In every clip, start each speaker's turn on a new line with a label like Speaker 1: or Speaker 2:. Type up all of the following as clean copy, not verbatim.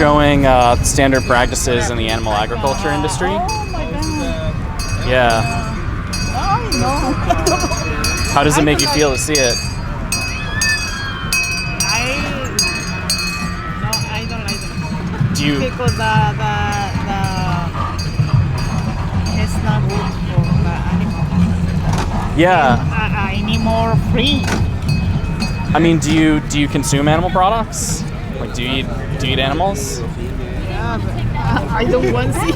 Speaker 1: showing standard practices in the animal agriculture industry.
Speaker 2: Oh my god.
Speaker 1: Yeah.
Speaker 2: I know.
Speaker 1: How does it make you feel to see it?
Speaker 2: I don't like it.
Speaker 1: Do you?
Speaker 2: Because it's not good for the animals.
Speaker 1: Yeah.
Speaker 2: Animal free.
Speaker 1: I mean, do you consume animal products? Like, do you eat animals?
Speaker 2: Yeah, but I don't want to see.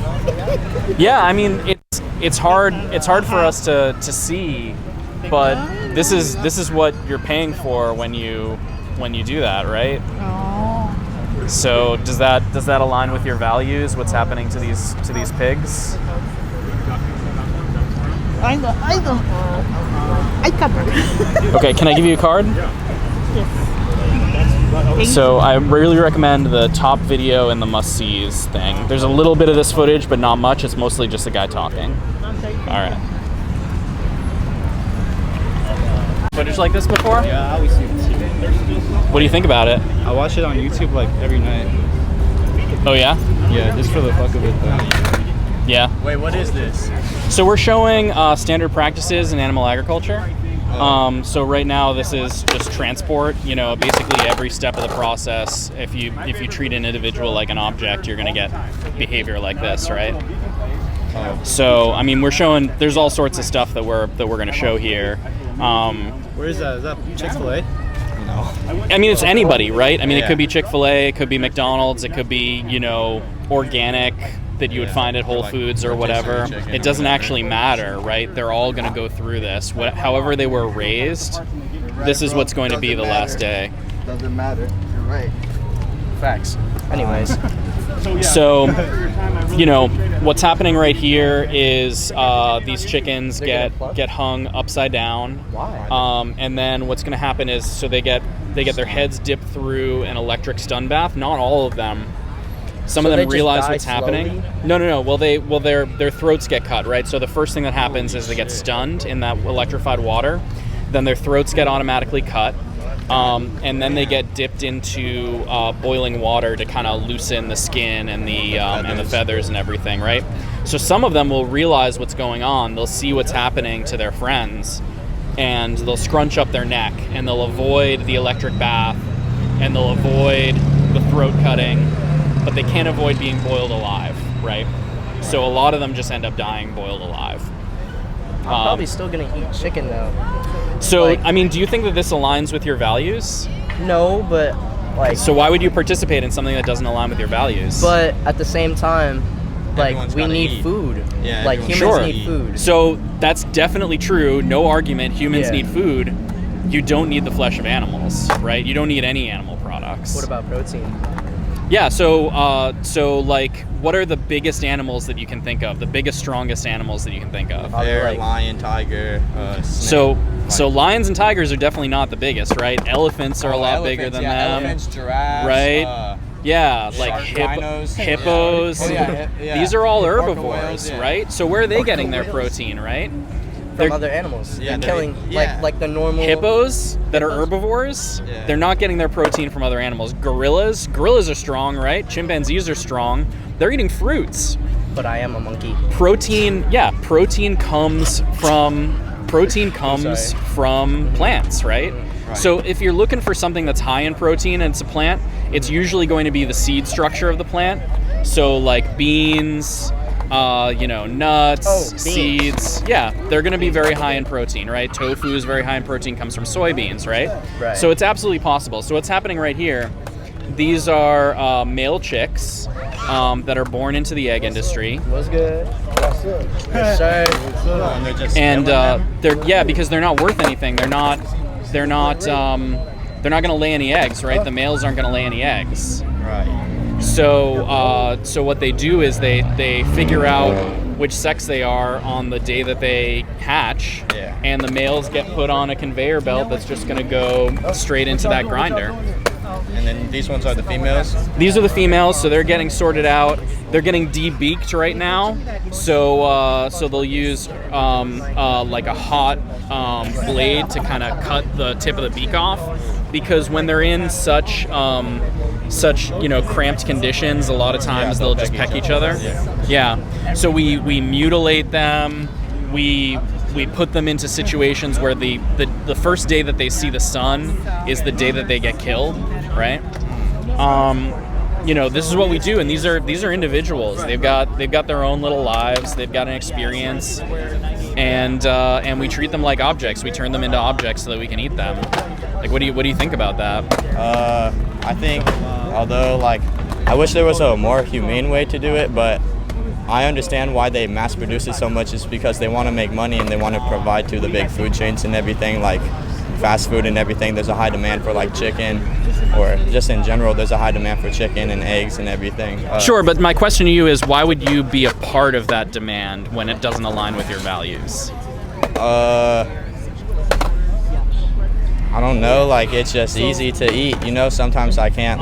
Speaker 1: Yeah, I mean, it's hard for us to see, but this is what you're paying for when you do that, right?
Speaker 2: Oh.
Speaker 1: So does that align with your values? What's happening to these pigs?
Speaker 2: I can't.
Speaker 1: Okay, can I give you a card?
Speaker 2: Yes.
Speaker 1: So I really recommend the top video and the must-sees thing. There's a little bit of this footage, but not much. It's mostly just the guy talking. All right. Footage like this before?
Speaker 3: Yeah, I always see it.
Speaker 1: What do you think about it?
Speaker 3: I watch it on YouTube like every night.
Speaker 1: Oh yeah?
Speaker 3: Yeah, just for the fuck of it though.
Speaker 1: Yeah.
Speaker 3: Wait, what is this?
Speaker 1: So we're showing standard practices in animal agriculture. So right now this is just transport. You know, basically every step of the process. If you treat an individual like an object, you're going to get behavior like this, right? So I mean, we're showing. There's all sorts of stuff that we're going to show here.
Speaker 3: Where is that? Is that Chick-fil-A? No.
Speaker 1: I mean, it's anybody, right? I mean,
Speaker 3: Yeah.
Speaker 1: It could be Chick-fil-A, it could be McDonald's, it could be, you know, organic that you would find at Whole
Speaker 3: Like
Speaker 1: Foods or whatever.
Speaker 3: chicken
Speaker 1: It
Speaker 3: or
Speaker 1: doesn't
Speaker 3: whatever.
Speaker 1: actually matter, right? They're all going to go through this. However they were raised, this is what's going to be the last day.
Speaker 4: Doesn't matter. You're right.
Speaker 3: Facts. Anyways.
Speaker 1: So, you know, what's happening right here is these chickens get hung upside down.
Speaker 4: Why?
Speaker 1: And then what's going to happen is, so they get their heads dipped through an electric stun bath. Not all of them. Some
Speaker 5: So
Speaker 1: of
Speaker 5: they
Speaker 1: them
Speaker 5: just
Speaker 1: realize
Speaker 5: die
Speaker 1: what's happening.
Speaker 5: slowly?
Speaker 1: No. Well, their throats get cut, right? So the first thing that happens is they get stunned in that electrified water. Then their throats get automatically cut. And then they get dipped into boiling water to kind of loosen the skin and the feathers and everything, right? So some of them will realize what's going on. They'll see what's happening to their friends, and they'll scrunch up their neck, and they'll avoid the electric bath, and they'll avoid the throat cutting, but they can't avoid being boiled alive, right? So a lot of them just end up dying boiled alive.
Speaker 5: I'm probably still gonna eat chicken though.
Speaker 1: So,
Speaker 5: like-
Speaker 1: I mean, do you think that this aligns with your values?
Speaker 5: No, but like.
Speaker 1: So why would you participate in something that doesn't align with your values?
Speaker 5: But at the same time, like
Speaker 3: Everyone's
Speaker 5: we
Speaker 3: gotta
Speaker 5: need
Speaker 3: eat.
Speaker 5: food.
Speaker 3: Yeah,
Speaker 5: like
Speaker 3: everyone's
Speaker 5: humans
Speaker 1: gotta
Speaker 5: need
Speaker 3: eat.
Speaker 5: food.
Speaker 1: So that's definitely true. No argument. Humans
Speaker 5: Yeah.
Speaker 1: need food. You don't need the flesh of animals, right? You don't need any animal products.
Speaker 5: What about protein?
Speaker 1: Yeah. So like, what are the biggest animals that you can think of? The biggest, strongest animals that you can think of?
Speaker 3: Bear,
Speaker 5: like-
Speaker 3: lion, tiger,
Speaker 1: So
Speaker 3: snake.
Speaker 1: lions and tigers are definitely not the biggest, right? Elephants are a lot bigger than them.
Speaker 3: Elephants, giraffes,
Speaker 1: Right? Yeah, like
Speaker 3: rhinos.
Speaker 1: hippos.
Speaker 3: Yeah. Oh, yeah, yeah.
Speaker 1: These are all
Speaker 3: Orca
Speaker 1: herbivores,
Speaker 3: whales, yeah.
Speaker 1: right? So where are they getting their
Speaker 5: Orca whales.
Speaker 1: protein, right?
Speaker 5: From
Speaker 1: They're-
Speaker 5: other animals.
Speaker 3: Yeah,
Speaker 5: They're killing
Speaker 3: yeah.
Speaker 5: like the normal
Speaker 1: Hippos that are
Speaker 5: Hippos?
Speaker 1: herbivores,
Speaker 3: Yeah.
Speaker 1: they're not getting their protein from other animals. Gorillas are strong, right? Chimpanzees are strong. They're eating fruits.
Speaker 5: But I am a monkey.
Speaker 1: Protein comes from plants, right?
Speaker 3: Right.
Speaker 1: So if you're looking for something that's high in protein and it's a plant, it's usually going to be the seed structure of the plant. So like beans, nuts,
Speaker 5: Oh, beans.
Speaker 1: seeds. Yeah, they're going to be very high in protein, right? Tofu is very high in protein, comes from soybeans, right?
Speaker 5: Right.
Speaker 1: So it's absolutely possible. So what's happening right here, these are male chicks that are born into the egg industry.
Speaker 5: What's good? Yes, sir.
Speaker 3: And they're just
Speaker 1: And
Speaker 3: killing them?
Speaker 1: because they're not worth anything. They're not going to lay any eggs, right? The males aren't going to lay any eggs.
Speaker 3: Right.
Speaker 1: So what they do is they figure out which sex they are on the day that they hatch,
Speaker 3: Yeah.
Speaker 1: and the males get put on a conveyor belt that's just going to go straight into that grinder.
Speaker 3: And then these ones are the females.
Speaker 1: These are the females, so they're getting sorted out. They're getting debeaked right now, so they'll use like a hot blade to kind of cut the tip of the beak off, because when they're in such cramped conditions, a lot of times they'll just peck each other. Yeah. So we mutilate them. We put them into situations where the first day that they see the sun is the day that they get killed, right? This is what we do, and these are individuals. They've got their own little lives. They've got an experience, and we treat them like objects. We turn them into objects so that we can eat them. Like, what do you think about that?
Speaker 6: I think, although I wish there was a more humane way to do it, but I understand why they mass produce it so much is because they want to make money and they want to provide to the big food chains and everything, like fast food and everything. There's a high demand for chicken, or just in general, there's a high demand for chicken and eggs and everything.
Speaker 1: Sure, but my question to you is, why would you be a part of that demand when it doesn't align with your values?
Speaker 6: I don't know, it's just easy to eat, sometimes I can't,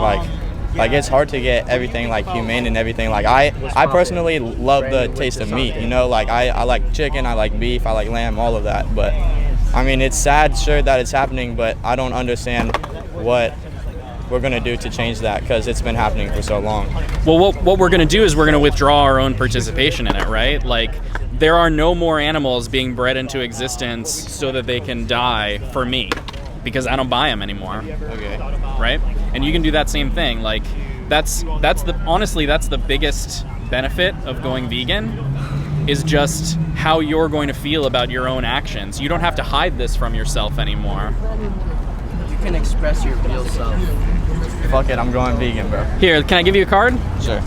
Speaker 6: it's hard to get everything, humane and everything. I personally love the taste of meat, I like chicken, I like beef, I like lamb, all of that, but, I mean, it's sad, sure, that it's happening, but I don't understand what we're going to do to change that, because it's been happening for so long.
Speaker 1: Well, what we're going to do is we're going to withdraw our own participation in it, right? There are no more animals being bred into existence so that they can die for me, because I don't buy them anymore.
Speaker 3: Okay.
Speaker 1: Right? And you can do that same thing. That's the biggest benefit of going vegan, is just how you're going to feel about your own actions. You don't have to hide this from yourself anymore.
Speaker 5: You can express your real self.
Speaker 6: Fuck it, I'm going vegan, bro.
Speaker 1: Here, can I give you a card?
Speaker 6: Sure.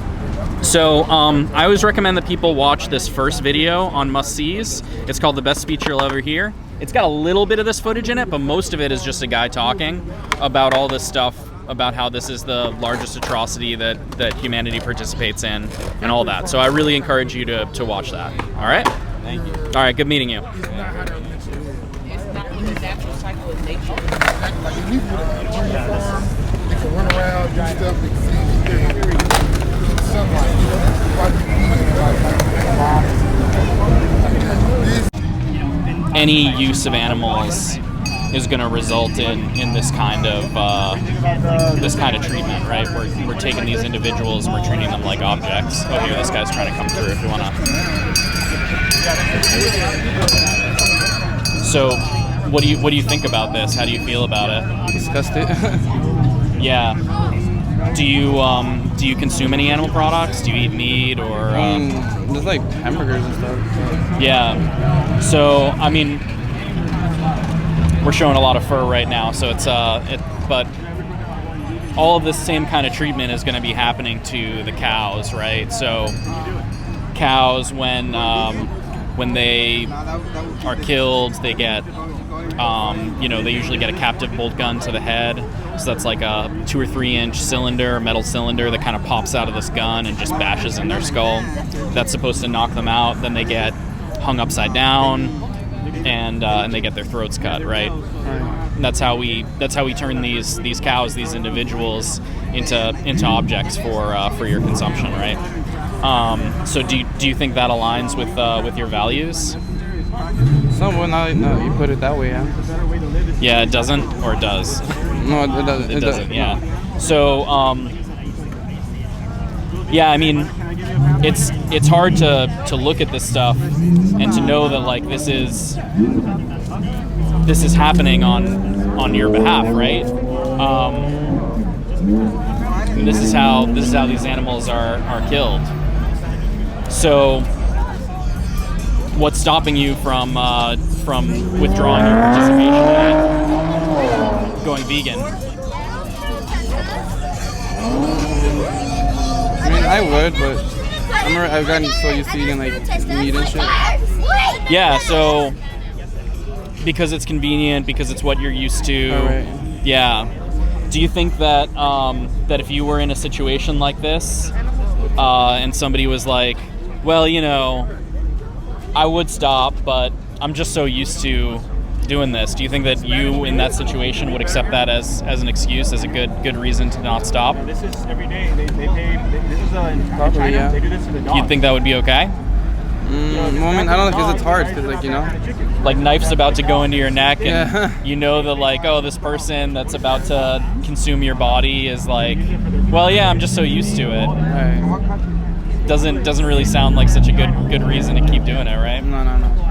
Speaker 1: So I always recommend that people watch this first video on must-sees. It's called The Best Speech You'll Ever Hear. It's got a little bit of this footage in it, but most of it is just a guy talking about all this stuff, about how this is the largest atrocity that humanity participates in and all that. So I really encourage you to watch that. All right?
Speaker 6: Thank you.
Speaker 1: All right, good meeting you.
Speaker 2: It's not the natural cycle of nature. Like if you put it on your farm, they can run around, do stuff, they can see sunlight.
Speaker 1: Any use of animals is going to result in this kind of treatment, right? We're taking these individuals and we're treating them like objects. Oh, here, this guy's trying to come through. If you want to. So, what do you think about this? How do you feel about it?
Speaker 3: Disgusted.
Speaker 1: Yeah. Do you consume any animal products? Do you eat meat or?
Speaker 3: There's hamburgers and stuff.
Speaker 1: Yeah. So I mean, we're showing a lot of fur right now, so but all of this same kind of treatment is going to be happening to the cows, right? So cows, when they are killed, they get they usually get a captive bolt gun to the head. So that's like a 2 or 3 inch cylinder, metal cylinder that kind of pops out of this gun and just bashes in their skull. That's supposed to knock them out. Then they get hung upside down, and they get their throats cut. Right. And that's how we turn these cows, these individuals, into objects for your consumption. Right. So do you think that aligns with your values?
Speaker 3: Somewhat, now you put it that way, yeah.
Speaker 1: Yeah, it doesn't, or it does?
Speaker 3: No, it doesn't.
Speaker 1: It doesn't, yeah. So, yeah, I mean, it's hard to look at this stuff and to know that this is happening on your behalf, right? This is how these animals are killed. So, what's stopping you from withdrawing your participation in it, going vegan?
Speaker 3: I mean, I would, but I've gotten so used to eating meat and shit.
Speaker 1: Yeah, so because it's convenient, because it's what you're used to.
Speaker 3: All right.
Speaker 1: Yeah. Do you think that that if you were in a situation like this, and somebody was like, well, I would stop, but I'm just so used to doing this. Do you think that you, in that situation, would accept that as an excuse, as a good reason to not stop?
Speaker 7: This is every day. They pay. This is in
Speaker 3: Probably,
Speaker 7: China.
Speaker 3: yeah.
Speaker 7: They do this to the dogs.
Speaker 1: You'd think that would be okay?
Speaker 3: Well, I mean, I don't know because it's hard because, like, you know.
Speaker 1: Like knife's about to go into your neck, and
Speaker 3: Yeah.
Speaker 1: you know that like, oh, this person that's about to consume your body is like, well, yeah, I'm just so used to it.
Speaker 3: Right.
Speaker 1: Doesn't really sound like such a good reason to keep doing it, right?
Speaker 3: No.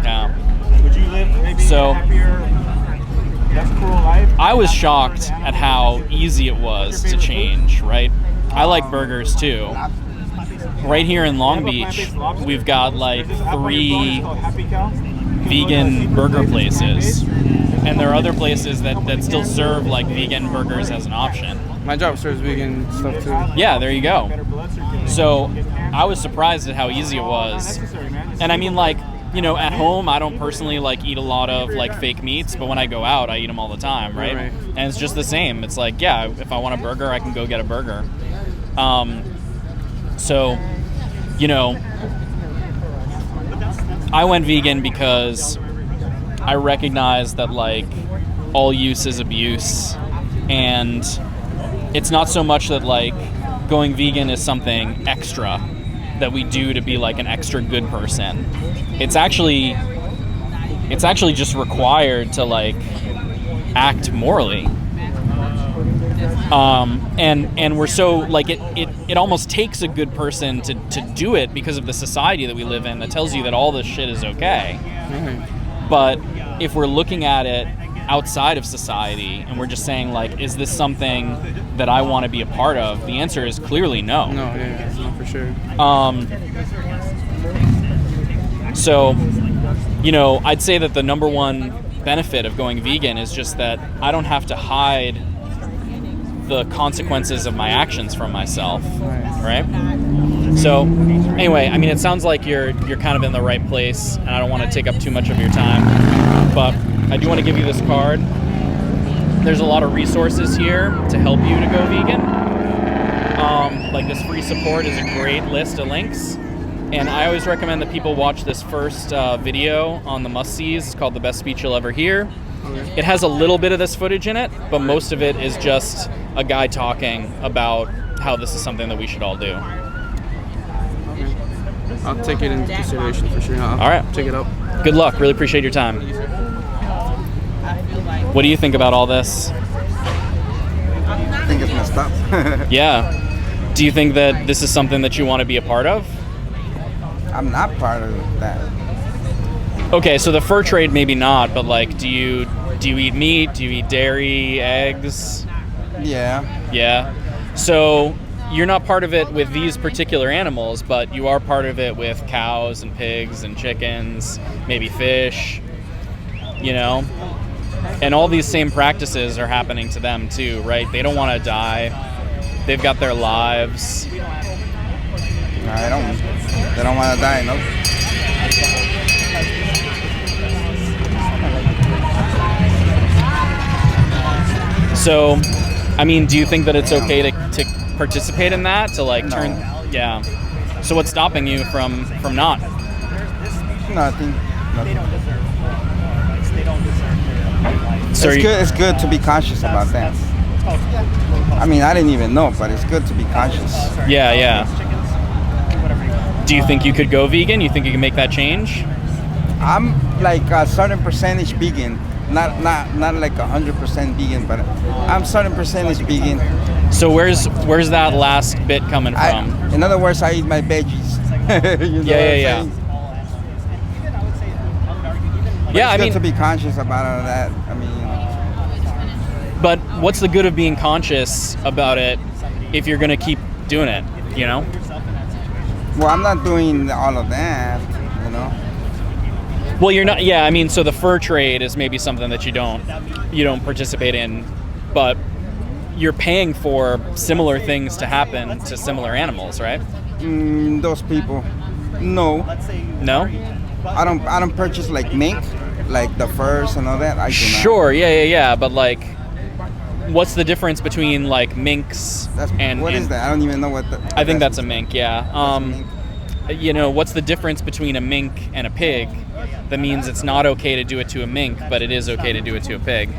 Speaker 1: Yeah.
Speaker 7: Would you live maybe
Speaker 1: So-
Speaker 7: a happier, less cruel life?
Speaker 1: I was shocked at how easy it was to change, right? I like burgers too. Right here in Long Beach, we've got like 3
Speaker 7: Happy Cow?
Speaker 1: vegan burger places. And there are other places that still serve like vegan burgers as an option.
Speaker 3: My job serves vegan stuff too.
Speaker 1: Yeah, there you go. So I was surprised at how easy it was. And I mean, like, you know, at home, I don't personally like eat a lot of like fake meats, but when I go out, I eat them all the time, right?
Speaker 3: Right.
Speaker 1: And it's just the same. It's like, yeah, if I want a burger, I can go get a burger. So, you know, I went vegan because I recognize that like all use is abuse, and it's not so much that like going vegan is something extra that we do to be like an extra good person. It's actually just required to like act morally. And we're so like it almost takes a good person to do it because of the society that we live in that tells you that all this shit is okay. But if we're looking at it outside of society and we're just saying like, is this something that I want to be a part of? The answer is clearly no.
Speaker 3: No, for sure.
Speaker 1: So, you know, I'd say that the number one benefit of going vegan is just that I don't have to hide the consequences of my actions from myself, right? So, anyway, I mean, it sounds like you're kind of in the right place, and I don't want to take up too much of your time, but I do want to give you this card. There's a lot of resources here to help you to go vegan. Like this free support is a great list of links. And I always recommend that people watch this first video on the must-sees. It's called The Best Speech You'll Ever Hear. It has a little bit of this footage in it, but most of it is just a guy talking about how this is something that we should all do.
Speaker 3: I'll take it into consideration for sure. All
Speaker 1: right.
Speaker 3: Check it out.
Speaker 1: Good luck. Really appreciate your time. What do you think about all this?
Speaker 4: I think it's messed up.
Speaker 1: Yeah. Do you think that this is something that you want to be a part of?
Speaker 4: I'm not part of that.
Speaker 1: Okay, so the fur trade maybe not, but like, do you eat meat? Do you eat dairy, eggs?
Speaker 4: Yeah.
Speaker 1: Yeah. So you're not part of it with these particular animals, but you are part of it with cows and pigs and chickens, maybe fish, you know? And all these same practices are happening to them too, right? They don't want to die. They've got their lives.
Speaker 4: No, they don't want to die, no.
Speaker 1: So, I mean, do you think that it's okay to participate in that? To like turn, yeah. So what's stopping you from not?
Speaker 4: Nothing.
Speaker 1: So
Speaker 4: It's good to be conscious about that. I mean, I didn't even know, but it's good to be conscious.
Speaker 1: Yeah. Do you think you could go vegan? You think you can make that change?
Speaker 4: I'm like a certain percentage vegan, not like 100% vegan, but I'm certain percentage vegan.
Speaker 1: So where's that last bit coming from?
Speaker 4: In other words, I eat my veggies. You know what I'm saying?
Speaker 1: Yeah, I
Speaker 4: It's
Speaker 1: mean,
Speaker 4: good to be conscious about all that. I mean,
Speaker 1: but what's the good of being conscious about it if you're gonna keep doing it? You know?
Speaker 4: well, I'm not doing all of that. You know.
Speaker 1: Well, you're not. Yeah, I mean, so the fur trade is maybe something that you don't participate in, but you're paying for similar things to happen to similar animals, right?
Speaker 4: Those people, no.
Speaker 1: No?
Speaker 4: I don't purchase like mink, like the furs and all that. I do not.
Speaker 1: Sure. Yeah. But like, what's the difference between like minks and
Speaker 4: What is that? I don't even know what.
Speaker 1: I think that's a mink. Yeah.
Speaker 4: mink.
Speaker 1: You know, what's the difference between a mink and a pig? That means it's not okay to do it to a mink, but it is okay to do it to a pig.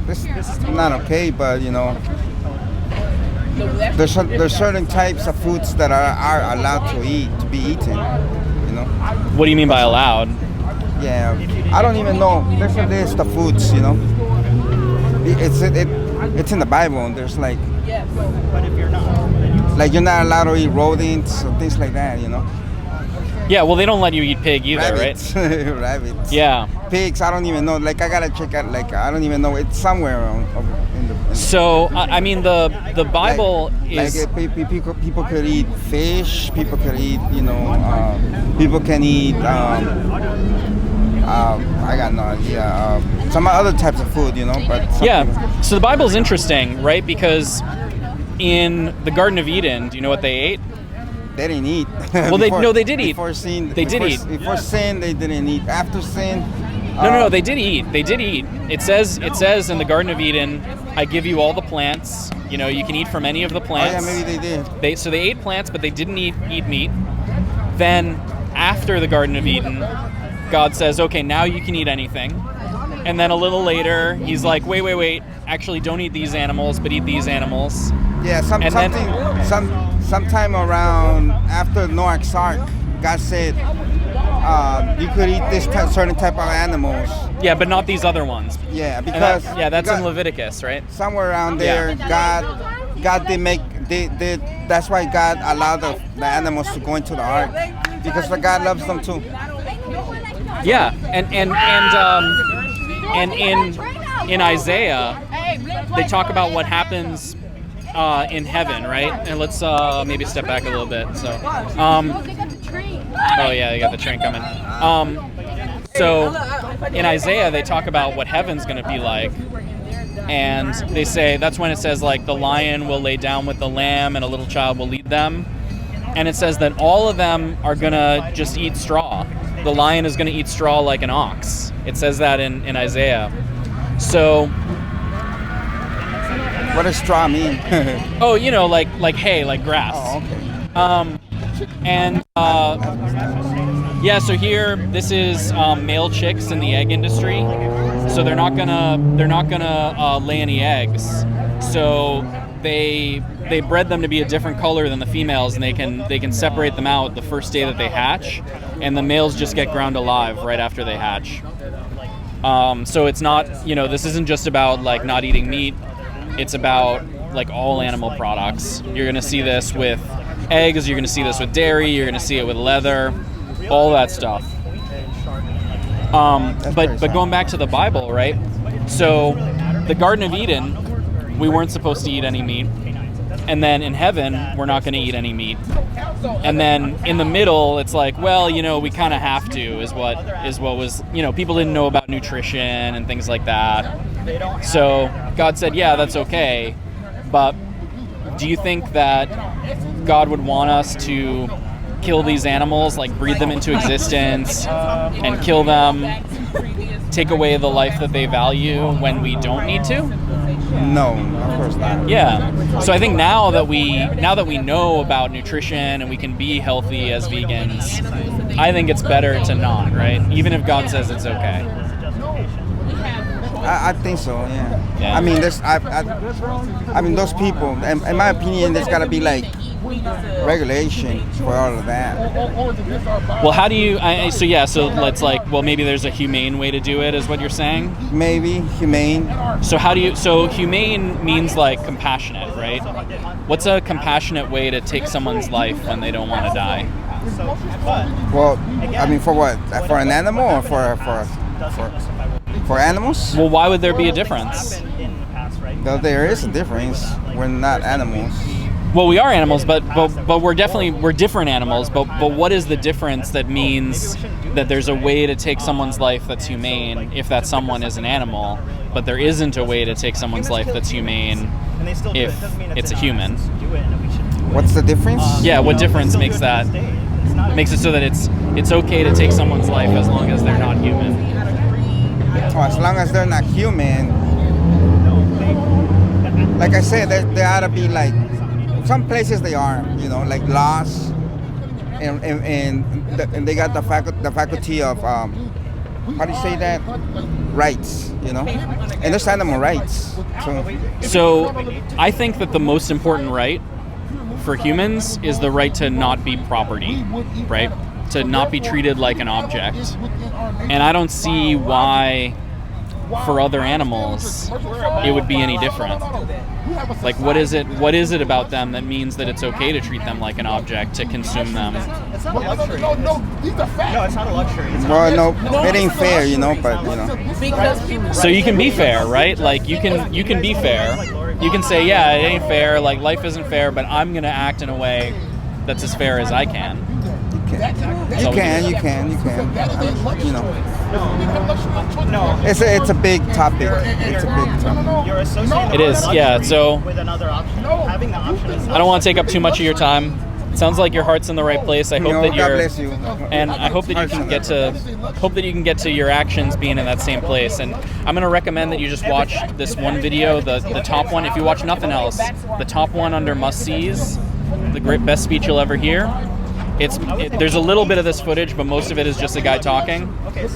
Speaker 4: This is not okay, but you know, there's certain types of foods that are allowed to be eaten. You know.
Speaker 1: What do you mean by allowed?
Speaker 4: Yeah, I don't even know. There's a list of foods, you know. It's in the Bible. There's like you're not allowed to eat rodents or things like that, you know.
Speaker 1: Yeah, well, they don't let you eat pig either,
Speaker 4: Rabbits.
Speaker 1: right?
Speaker 4: Rabbits.
Speaker 1: Yeah.
Speaker 4: Pigs. I don't even know. Like I gotta check out. Like I don't even know. It's somewhere in the
Speaker 1: So I mean, the Bible is.
Speaker 4: people could eat fish. People could eat, you know. People can eat. I got no idea. Some other types of food, you know. But
Speaker 1: Yeah. So the Bible's interesting, right? Because in the Garden of Eden, do you know what they ate?
Speaker 4: they didn't eat.
Speaker 1: Well, they did eat.
Speaker 4: Before sin,
Speaker 1: They did eat.
Speaker 4: Before sin, they didn't eat. After sin,
Speaker 1: No, they did eat. They did eat. It says in the Garden of Eden, I give you all the plants. You know, you can eat from any of the
Speaker 4: Oh
Speaker 1: plants.
Speaker 4: yeah, maybe they did.
Speaker 1: So they ate plants, but they didn't eat meat. Then, after the Garden of Eden, God says, okay, now you can eat anything. And then a little later, he's like, wait, actually don't eat these animals, but eat these animals.
Speaker 4: Yeah, sometime around after Noah's Ark, God said you could eat this certain type of animals.
Speaker 1: Yeah, but not these other ones.
Speaker 4: Yeah,
Speaker 1: And
Speaker 4: because
Speaker 1: that's in
Speaker 4: God-
Speaker 1: Leviticus, right?
Speaker 4: somewhere around there, God did make did. That's why God allowed the animals to go into the ark, because God loves them too.
Speaker 1: Yeah, and in Isaiah, they talk about what happens in heaven, right? And let's maybe step back a little bit. So, oh yeah, they got the train coming. So in Isaiah, they talk about what heaven's going to be like, and they say that's when it says like the lion will lay down with the lamb and a little child will lead them, and it says that all of them are going to just eat straw. The lion is going to eat straw like an ox. It says that in Isaiah. So,
Speaker 4: What does straw mean?
Speaker 1: oh, you know, like hay, like grass.
Speaker 4: Oh, okay.
Speaker 1: Yeah, so here this is male chicks in the egg industry. So they're not gonna lay any eggs. So they bred them to be a different color than the females, and they can separate them out the first day that they hatch, and the males just get ground alive right after they hatch. So it's not, you know, this isn't just about like not eating meat. It's about like all animal products. You're gonna see this with eggs. You're gonna see this with dairy. You're gonna see it with leather, all that stuff. But going back to the Bible, right? So the Garden of Eden, we weren't supposed to eat any meat, and then in heaven we're not going to eat any meat, and then in the middle it's like, well, you know, we kind of have to, is what was, you know, people didn't know about nutrition and things like that. So God said, yeah, that's okay, but do you think that God would want us to kill these animals, like breed them into existence and kill them, take away the life that they value when we don't need to?
Speaker 4: No, of course not.
Speaker 1: Yeah. So I think now that we know about nutrition and we can be healthy as vegans, I think it's better to not, right? Even if God says it's okay.
Speaker 4: I think so. Yeah.
Speaker 1: Yeah.
Speaker 4: I mean, I mean, those people. In my opinion, there's gotta be like regulation for all of that.
Speaker 1: Well, how do you? So let's like. Well, maybe there's a humane way to do it, is what you're saying.
Speaker 4: Maybe humane.
Speaker 1: So how do you? So humane means like compassionate, right? What's a compassionate way to take someone's life when they don't want to die?
Speaker 4: Well, I mean, for what? For an animal or for animals?
Speaker 1: Well, why would there be a difference?
Speaker 4: Though there is a difference. We're not animals.
Speaker 1: Well, we are animals, but we're different animals. But what is the difference that means that there's a way to take someone's life that's humane if that someone is an animal, but there isn't a way to take someone's life that's humane if it's a human?
Speaker 4: What's the difference?
Speaker 1: Yeah, what difference makes it so that it's okay to take someone's life as long as they're not human?
Speaker 4: Oh, as long as they're not human. Like I said, there ought to be like. Some places they are, you know, like laws, and they got the faculty of how do you say that? Rights, you know, and there's animal rights.
Speaker 1: So I think that the most important right for humans is the right to not be property, right? to not be treated like an object. And I don't see why for other animals it would be any different. Like, what is it about them that means that it's okay to treat them like an object, to consume them?
Speaker 7: It's not a luxury. No, it's not a luxury.
Speaker 4: Well, no, it ain't fair, you know, but, you know.
Speaker 1: So you can be fair, right? Like, you can be fair. You can say, yeah, it ain't fair, like, life isn't fair, but I'm going to act in a way that's as fair as I can.
Speaker 4: You can. You know. It's a big topic. It's a big topic.
Speaker 7: You're associating
Speaker 1: It is, yeah, so
Speaker 7: with another option. Having the option is
Speaker 1: I don't want to take up too much of your time. It sounds like your heart's in the right place. I hope that
Speaker 4: God
Speaker 1: you're,
Speaker 4: bless you.
Speaker 1: and I hope that you can get to your actions being in that same place. And I'm gonna recommend that you just watch this one video, the top one. If you watch nothing else, the top one under must-sees, the great best speech you'll ever hear. There's a little bit of this footage, but most of it is just a guy talking,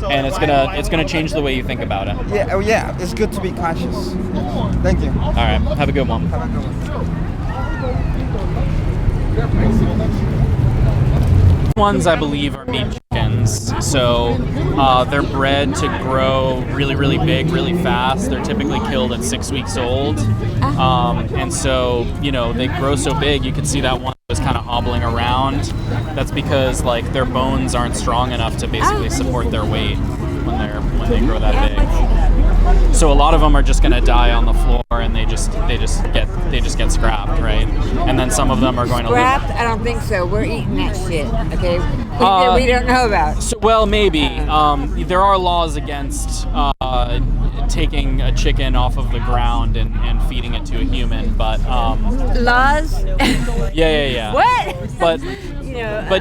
Speaker 1: and it's gonna change the way you think about it.
Speaker 4: Yeah, oh yeah, it's good to be conscious. Thank you.
Speaker 1: All right, have a good one. Ones I believe are meat chickens, so they're bred to grow really, really big, really fast. They're typically killed at 6 weeks old, and so they grow so big. You can see that one was kind of hobbling around. That's because like their bones aren't strong enough to basically support their weight when they grow that big. So a lot of them are just gonna die on the floor, and they just get scrapped, right? And then some of them are going to live.
Speaker 8: Scrapped? I don't think so. We're eating that shit. Okay, we don't know about.
Speaker 1: So, well, maybe there are laws against taking a chicken off of the ground and feeding it to a human, but
Speaker 8: Laws?
Speaker 1: yeah.
Speaker 8: What?
Speaker 1: But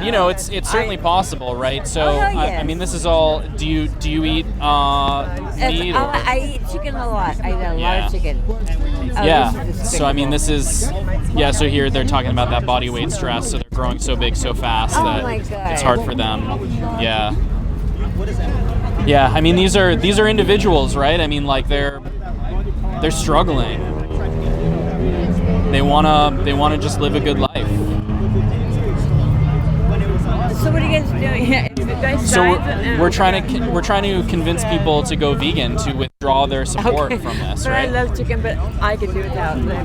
Speaker 1: it's certainly possible, right? So
Speaker 8: hell yes.
Speaker 1: I mean, this is all. Do you eat meat?
Speaker 8: I eat chicken a lot. I eat a lot of chicken.
Speaker 1: Yeah. So I mean, this is So here they're talking about that body weight stress. So they're growing so big so fast that
Speaker 8: my God.
Speaker 1: it's hard for them. Yeah. Yeah. I mean, these are individuals, right? I mean, like they're struggling. They wanna just live a good life.
Speaker 8: So what are you guys doing?
Speaker 1: So we're trying to convince people to go vegan, to withdraw their support from this,
Speaker 8: but
Speaker 1: right?
Speaker 8: I love chicken, but I could do without. Oh my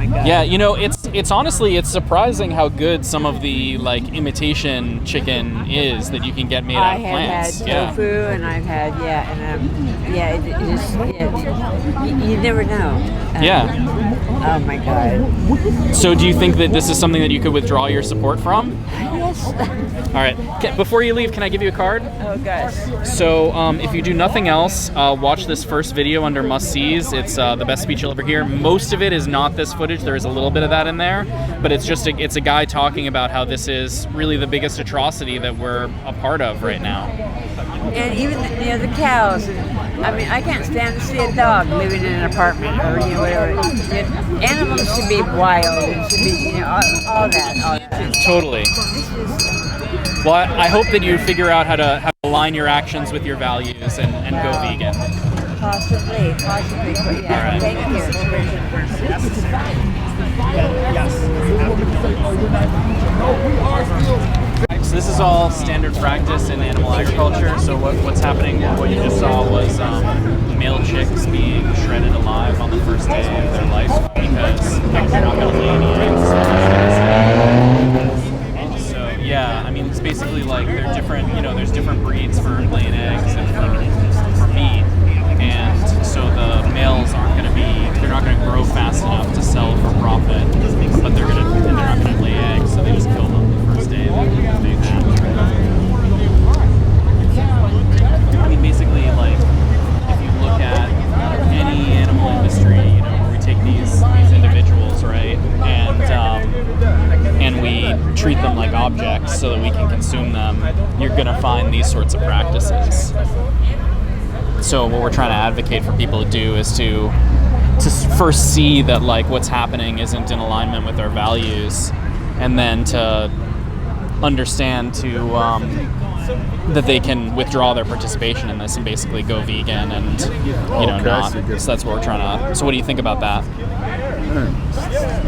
Speaker 8: God.
Speaker 1: Yeah, it's honestly surprising how good some of the like imitation chicken is that you can get made out of plants.
Speaker 8: I have had tofu, and I've had you never know.
Speaker 1: Yeah.
Speaker 8: Oh my God.
Speaker 1: So do you think that this is something that you could withdraw your support from?
Speaker 8: Yes.
Speaker 1: All right. Before you leave, can I give you a card?
Speaker 8: Oh gosh.
Speaker 1: So if you do nothing else, watch this first video under must-sees. It's the best speech you'll ever hear. Most of it is not this footage. There is a little bit of that in there, but it's a guy talking about how this is really the biggest atrocity that we're a part of right now.
Speaker 8: And even the cows. I mean, I can't stand to see a dog living in an apartment or whatever. Animals should be wild. It should be all that.
Speaker 1: Totally. Well, I hope that you figure out how to align your actions with your values and go vegan.
Speaker 8: Possibly. But yeah.
Speaker 1: All right.
Speaker 8: Thank you.
Speaker 1: So this is all standard practice in animal agriculture. So what's happening, what you just saw was male chicks being shredded alive on the first day of their life because they're not going to lay any eggs. So yeah, I mean it's basically like they're different. There's different breeds for laying eggs and for meat, and so the males they're not going to grow fast enough to sell for profit, but they're not going to lay eggs, so they just kill them the first day. They hatch. I mean, basically, like if you look at any animal industry, where we take these individuals, right, and we treat them like objects so that we can consume them, you're going to find these sorts of practices. So what we're trying to advocate for people to do is to first see that like what's happening isn't in alignment with our values, and then to understand that they can withdraw their participation in this and basically go vegan and not. So that's what we're trying to. So what do you think about that?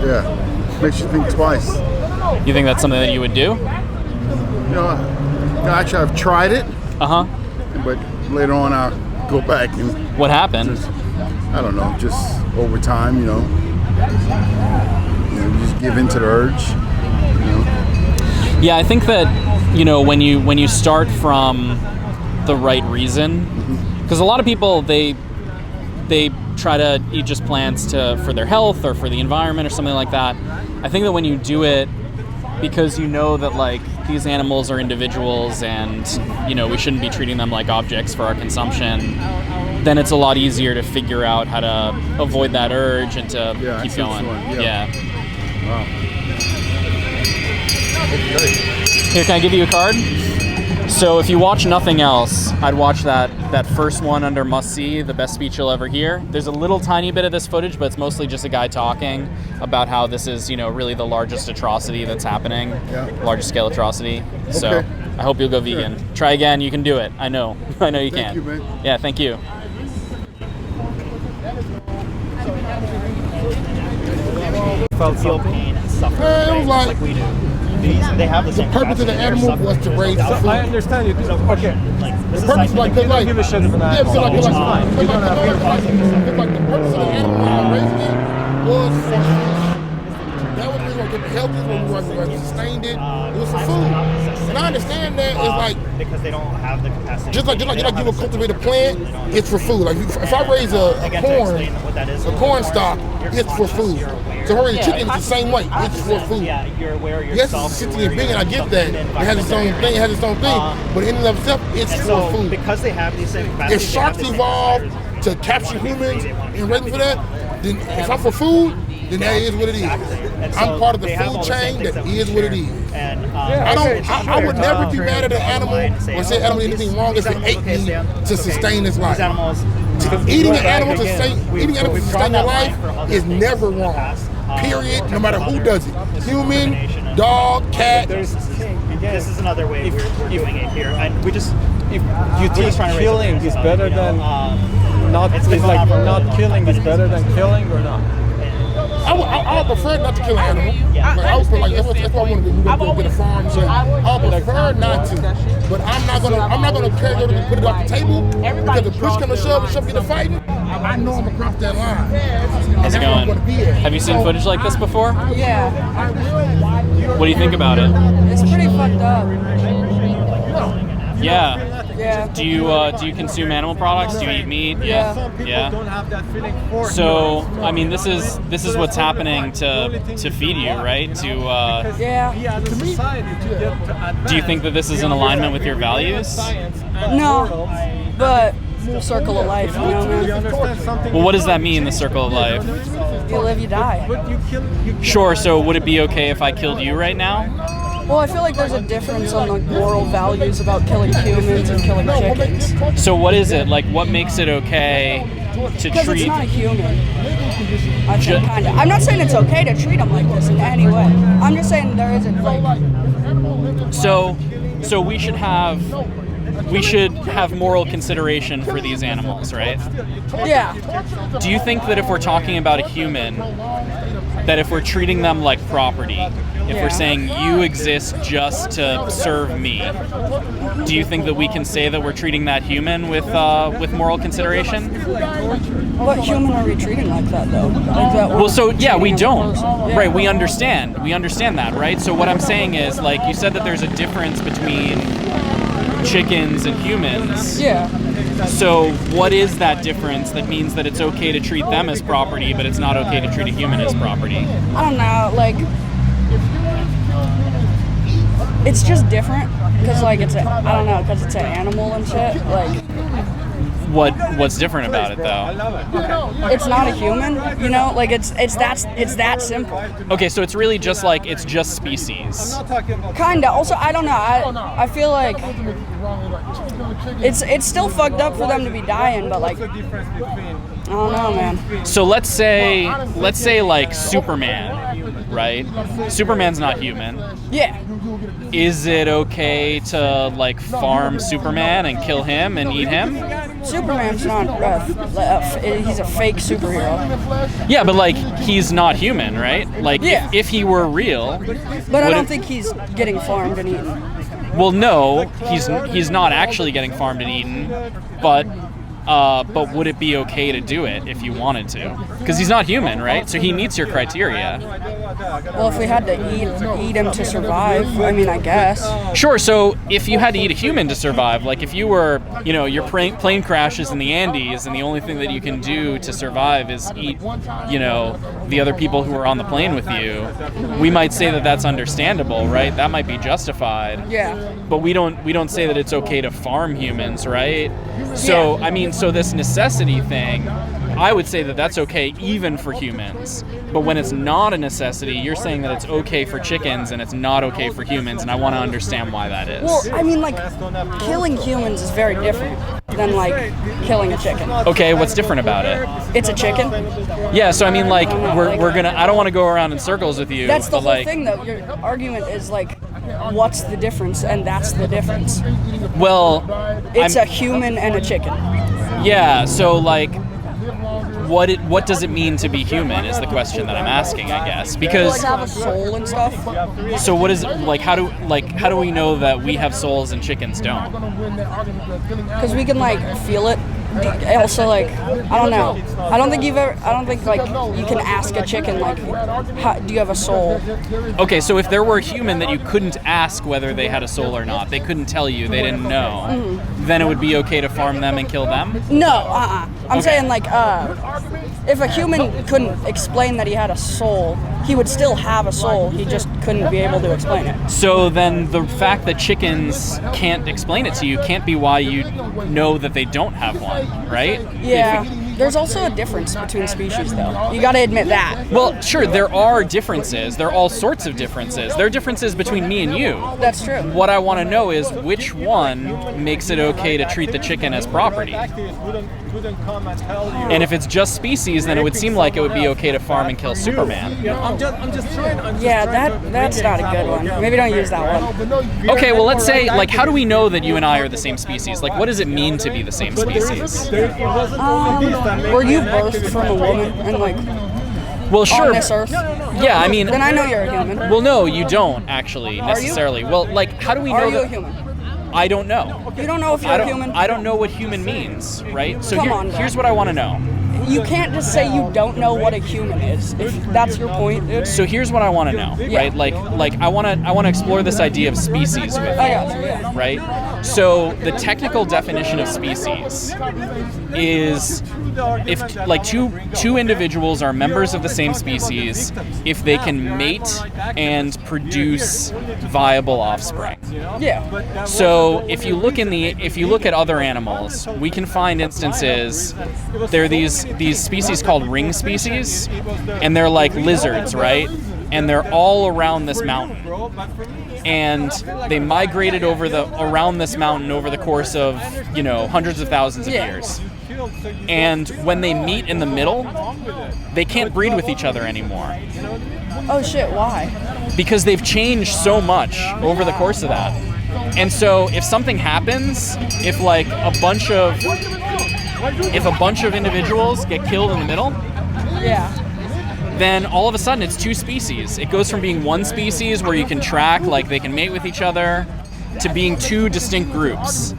Speaker 2: Yeah, makes you think twice.
Speaker 1: You think that's something that you would do?
Speaker 2: You know, actually, I've tried it,
Speaker 1: Uh huh.
Speaker 2: but later on I'll go back and
Speaker 1: What happened?
Speaker 2: I don't know, just over time, you just give in to the urge.
Speaker 1: Yeah, I think that when you start from the right reason, because a lot of people they try to eat just plants for their health or for the environment or something like that. I think that when you do it because you know that like these animals are individuals and we shouldn't be treating them like objects for our consumption, then it's a lot easier to figure out how to avoid that urge and to keep going. Yeah.
Speaker 2: Wow.
Speaker 1: Here, can I give you a card? So if you watch nothing else, I'd watch that first one under must see, the best speech you'll ever hear. There's a little tiny bit of this footage, but it's mostly just a guy talking about how this is, really the largest atrocity that's happening, largest scale atrocity. So I hope you'll go vegan. Try again, you can do it. I know you can.
Speaker 2: Thank you, man.
Speaker 1: Yeah, thank you.
Speaker 7: Feel pain and suffering.
Speaker 2: Man, it was
Speaker 7: right?
Speaker 2: like-
Speaker 7: we do. They have the same
Speaker 2: purpose of the
Speaker 7: capacity.
Speaker 2: animal was to raise the food.
Speaker 9: I understand you. Okay.
Speaker 7: Like, this
Speaker 2: The
Speaker 7: is
Speaker 2: purpose, like,
Speaker 9: You don't give a shit of an
Speaker 2: yeah,
Speaker 9: animal.
Speaker 2: so like,
Speaker 9: Which is
Speaker 2: like,
Speaker 9: fine.
Speaker 2: like,
Speaker 9: You don't have your
Speaker 2: like, the purpose of the animal when I raised it was for that was we were gonna get the healthiest when we sustained it. It was for food, and I understand that it's like
Speaker 7: because they don't have the capacity.
Speaker 2: just like you would cultivate a plant, it's for food. Like if I raise a
Speaker 7: Again, to
Speaker 2: corn,
Speaker 7: explain what that is,
Speaker 2: a corn stock, it's for food. So if I raise a chicken, it's the same way. It's for food.
Speaker 7: Yeah, you're aware
Speaker 2: Yes,
Speaker 7: yourself.
Speaker 2: it's city and big, and I get that. It has its own thing, but in and of itself, it's
Speaker 7: And
Speaker 2: for
Speaker 7: so,
Speaker 2: food.
Speaker 7: because they have these same capacities,
Speaker 2: If sharks
Speaker 7: they have the same
Speaker 2: evolved
Speaker 7: desires.
Speaker 2: to capture humans and raise them for that, then if I'm for food, then that is what it is.
Speaker 7: And so
Speaker 2: I'm part of the
Speaker 7: they have all
Speaker 2: food
Speaker 7: the same
Speaker 2: chain.
Speaker 7: things
Speaker 2: That
Speaker 7: we
Speaker 2: is what it
Speaker 7: share.
Speaker 2: is.
Speaker 7: And
Speaker 2: I would never be mad at an animal or say animal did anything wrong if it ate me to sustain its life.
Speaker 7: These animals,
Speaker 2: Eating an animal to sustain your life is never wrong. Period. No matter who does it, human, dog, cat.
Speaker 7: This is another way we're doing it here, and we just.
Speaker 9: If you think
Speaker 7: trying to raise
Speaker 9: killing
Speaker 7: awareness
Speaker 9: is
Speaker 7: of,
Speaker 9: better
Speaker 7: you know,
Speaker 9: than not,
Speaker 7: it's
Speaker 9: it's
Speaker 7: been going
Speaker 9: like
Speaker 7: on for a really
Speaker 9: not
Speaker 7: long
Speaker 9: killing
Speaker 7: time,
Speaker 9: is
Speaker 7: but
Speaker 9: better than killing or not?
Speaker 2: I would prefer not to kill an animal. Like, I would prefer, that's what I want to do. We're gonna go get a farm. So I would prefer not to. But I'm not gonna carry it and put it off the table because the push comes to shove and shove get to fighting. I know I'm gonna cross that line.
Speaker 1: How's it going? Have you seen footage like this before?
Speaker 8: Yeah,
Speaker 1: What do you think about it?
Speaker 8: it's pretty fucked up.
Speaker 1: Yeah.
Speaker 8: Yeah.
Speaker 1: Do you consume animal products? Do you eat meat?
Speaker 8: Yeah.
Speaker 9: Some people
Speaker 1: Yeah.
Speaker 9: don't have that feeling for
Speaker 1: So I mean, this is what's happening to feed you, right?
Speaker 8: Yeah.
Speaker 9: we as a society to get to advance.
Speaker 1: Do you think that this is in alignment with your values?
Speaker 9: Science and
Speaker 8: No,
Speaker 9: morals.
Speaker 8: but circle of life, you know,
Speaker 9: You
Speaker 8: man.
Speaker 9: understand something?
Speaker 1: Well, what does that mean, the circle of life?
Speaker 8: You live, you die.
Speaker 9: But you kill.
Speaker 1: Sure. So would it be okay if I killed you right now?
Speaker 8: Well, I feel like there's a difference on the moral values about killing humans and killing chickens.
Speaker 1: So what is it? Like, what makes it okay to
Speaker 8: Because it's
Speaker 1: treat?
Speaker 8: not a human. I
Speaker 1: Ju-
Speaker 8: think kind of. I'm not saying it's okay to treat them like this in any way. I'm just saying there isn't like.
Speaker 1: So we should have moral consideration for these animals, right?
Speaker 8: Yeah.
Speaker 1: Do you think that if we're talking about a human, that if we're treating them like property, if
Speaker 8: Yeah.
Speaker 1: we're saying you exist just to serve me, do you think that we can say that we're treating that human with moral consideration?
Speaker 8: What human are we treating like that though? Like that
Speaker 1: Well, so yeah, we
Speaker 8: treating a
Speaker 1: don't.
Speaker 8: person. Yeah.
Speaker 1: Right, we understand that, right? So what I'm saying is, like, you said that there's a difference between chickens and humans.
Speaker 8: Yeah.
Speaker 1: So what is that difference that means that it's okay to treat them as property, but it's not okay to treat a human as property?
Speaker 8: I don't know, like it's just different because like it's I don't know, because it's an animal and shit. Like
Speaker 1: What's different about it though?
Speaker 8: it's not a human, you know. Like it's that simple.
Speaker 1: Okay, so it's really just like it's just species.
Speaker 8: Kinda. Also, I don't know. I feel like it's still fucked up for them to be dying, but like I don't know, man.
Speaker 1: So let's say like Superman, right? Superman's not human.
Speaker 8: Yeah.
Speaker 1: Is it okay to like farm Superman and kill him and eat him?
Speaker 10: Superman's not. He's a fake superhero.
Speaker 1: Yeah, but like he's not human, right? Like
Speaker 10: Yeah.
Speaker 1: if he were real,
Speaker 10: But I
Speaker 1: would
Speaker 10: don't
Speaker 1: it-
Speaker 10: think he's getting farmed and eaten.
Speaker 1: Well, no, he's not actually getting farmed and eaten, but would it be okay to do it if you wanted to? Because he's not human, right? So he meets your criteria.
Speaker 10: Well, if we had to eat him to survive, I mean, I guess.
Speaker 1: Sure. So if you had to eat a human to survive, like if you were, your plane crashes in the Andes, and the only thing that you can do to survive is eat, the other people who are on the plane with you, we might say that that's understandable, right? That might be justified.
Speaker 10: Yeah.
Speaker 1: But we don't say that it's okay to farm humans, right? So I mean, so this necessity thing, I would say that that's okay even for humans. But when it's not a necessity, you're saying that it's okay for chickens and it's not okay for humans, and I want to understand why that is.
Speaker 10: Well, I mean, like, killing humans is very different than, like, killing a chicken.
Speaker 1: Okay, what's different about it?
Speaker 10: It's a chicken.
Speaker 1: Yeah, so I mean, like, we're gonna. I don't want to go around in circles with you.
Speaker 10: That's the
Speaker 1: but
Speaker 10: whole
Speaker 1: like,
Speaker 10: thing, though. Your argument is, like, what's the difference? And that's the difference.
Speaker 1: Well,
Speaker 10: It's a human and a chicken.
Speaker 1: Yeah, so like what does it mean to be human is the question that I'm asking, I guess. Because
Speaker 10: Like, have a soul and stuff.
Speaker 1: so what is it like how do we know that we have souls and chickens don't?
Speaker 10: Because we can, like, feel it. Also, like, I don't know. I don't think, like, you can ask a chicken, like, do you have a soul?
Speaker 1: Okay, so if there were a human that you couldn't ask whether they had a soul or not, they couldn't tell you, they didn't know, then it would be okay to farm them and kill them?
Speaker 10: No, I'm
Speaker 1: Okay.
Speaker 10: saying, like, if a human couldn't explain that he had a soul, he would still have a soul. He just couldn't be able to explain it.
Speaker 1: So then the fact that chickens can't explain it to you can't be why you know that they don't have one, right?
Speaker 10: Yeah. There's also a difference between species, though. You gotta admit that.
Speaker 1: Well, sure, there are differences. There are all sorts of differences. There are differences between me and you.
Speaker 10: That's true.
Speaker 1: What I want to know is which one makes it okay to treat the chicken as property. And if it's just species, then it would seem like it would be okay to farm and kill Superman.
Speaker 10: Yeah, that's not a good one. Maybe don't use that one.
Speaker 1: Okay, well, let's say, like, how do we know that you and I are the same species? Like, what does it mean to be the same species?
Speaker 10: Were you birthed from a woman and, like,
Speaker 1: Well, sure.
Speaker 10: on this earth?
Speaker 1: Yeah, I mean.
Speaker 10: Then I know you're a human.
Speaker 1: Well, no, you don't actually
Speaker 10: Are you?
Speaker 1: necessarily. Well, like, how do we know
Speaker 10: Are you
Speaker 1: that?
Speaker 10: a human?
Speaker 1: I don't know.
Speaker 10: You don't know if you're a human?
Speaker 1: I don't know what human means, right? So
Speaker 10: Come on,
Speaker 1: here's what I want to know.
Speaker 10: You can't just say you don't know what a human is. If that's your point, dude.
Speaker 1: So here's what I want to know,
Speaker 10: Yeah.
Speaker 1: right? Like I want to explore this idea of species with
Speaker 10: I
Speaker 1: you,
Speaker 10: got you, yeah.
Speaker 1: right? So the technical definition of species is if like two individuals are members of the same species if they can mate and produce viable offspring.
Speaker 10: Yeah.
Speaker 1: So if you look at other animals, we can find instances. There are these species called ring species, and they're like lizards, right? And they're all around this mountain. And they migrated around this mountain over the course of, hundreds of thousands of years. And when they meet in the middle, they can't breed with each other anymore.
Speaker 10: Oh shit, why?
Speaker 1: Because they've changed so much over the course of that. And so if something happens, if a bunch of individuals get killed in the middle,
Speaker 10: Yeah.
Speaker 1: then all of a sudden it's two species. It goes from being one species where you can track, like they can mate with each other, to being two distinct groups.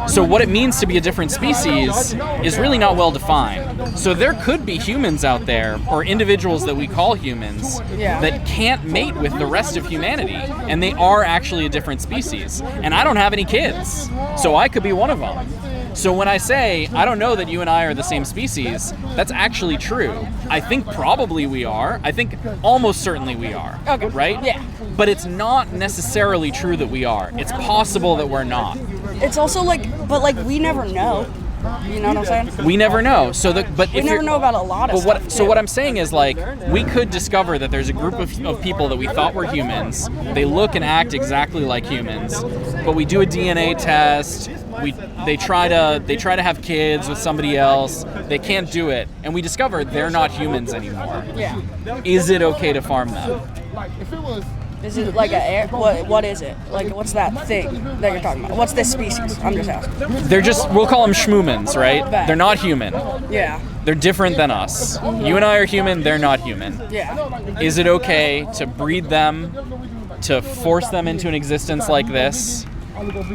Speaker 1: So what it means to be a different species is really not well defined. So there could be humans out there, or individuals that we call humans,
Speaker 10: Yeah.
Speaker 1: that can't mate with the rest of humanity, and they are actually a different species. And I don't have any kids, so I could be one of them. So when I say, I don't know that you and I are the same species, that's actually true. I think probably we are. I think almost certainly we are.
Speaker 10: Okay.
Speaker 1: Right?
Speaker 10: Yeah.
Speaker 1: But it's not necessarily true that we are. It's possible that we're not.
Speaker 10: It's also but we never know. You know what I'm saying?
Speaker 1: We never know.
Speaker 10: We never know about a lot of stuff.
Speaker 1: So what I'm saying is, like, we could discover that there's a group of people that we thought were humans. They look and act exactly like humans, but we do a DNA test. They try to have kids with somebody else. They can't do it, and we discover th're not humans anymore.
Speaker 10: Yeah.
Speaker 1: Is it okay to farm them?
Speaker 10: Is it like what is it? Like, what's that thing that you're talking about? What's this species? I'm just asking.
Speaker 1: They're just, we'll call them schmoomins, right?
Speaker 10: Bet.
Speaker 1: They're not human.
Speaker 10: Yeah.
Speaker 1: They're different than us. You and I are human, they're not human.
Speaker 10: Yeah.
Speaker 1: Is it okay to breed them, to force them into an existence like this,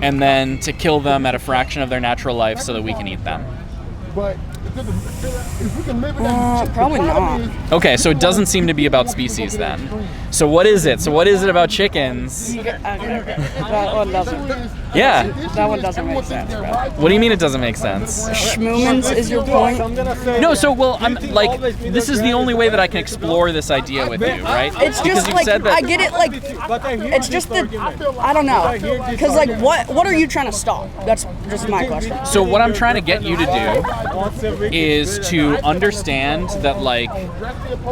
Speaker 1: and then to kill them at a fraction of their natural life so that we can eat them?
Speaker 2: But
Speaker 10: Probably not.
Speaker 1: Okay, so it doesn't seem to be about species then. So what is it? So what is it about chickens?
Speaker 10: That one doesn't.
Speaker 1: Yeah.
Speaker 10: That one doesn't make sense, bro.
Speaker 1: What do you mean it doesn't make sense?
Speaker 10: Schmoomins is your point?
Speaker 1: No, so well, I'm like, this is the only way that I can explore this idea with you, right?
Speaker 10: It's
Speaker 1: Because
Speaker 10: just
Speaker 1: you've
Speaker 10: like,
Speaker 1: said that.
Speaker 10: I get it, like, it's just that, I don't know. Because, like, what are you trying to stop? That's just my question.
Speaker 1: So what I'm trying to get you to do is to understand that, like,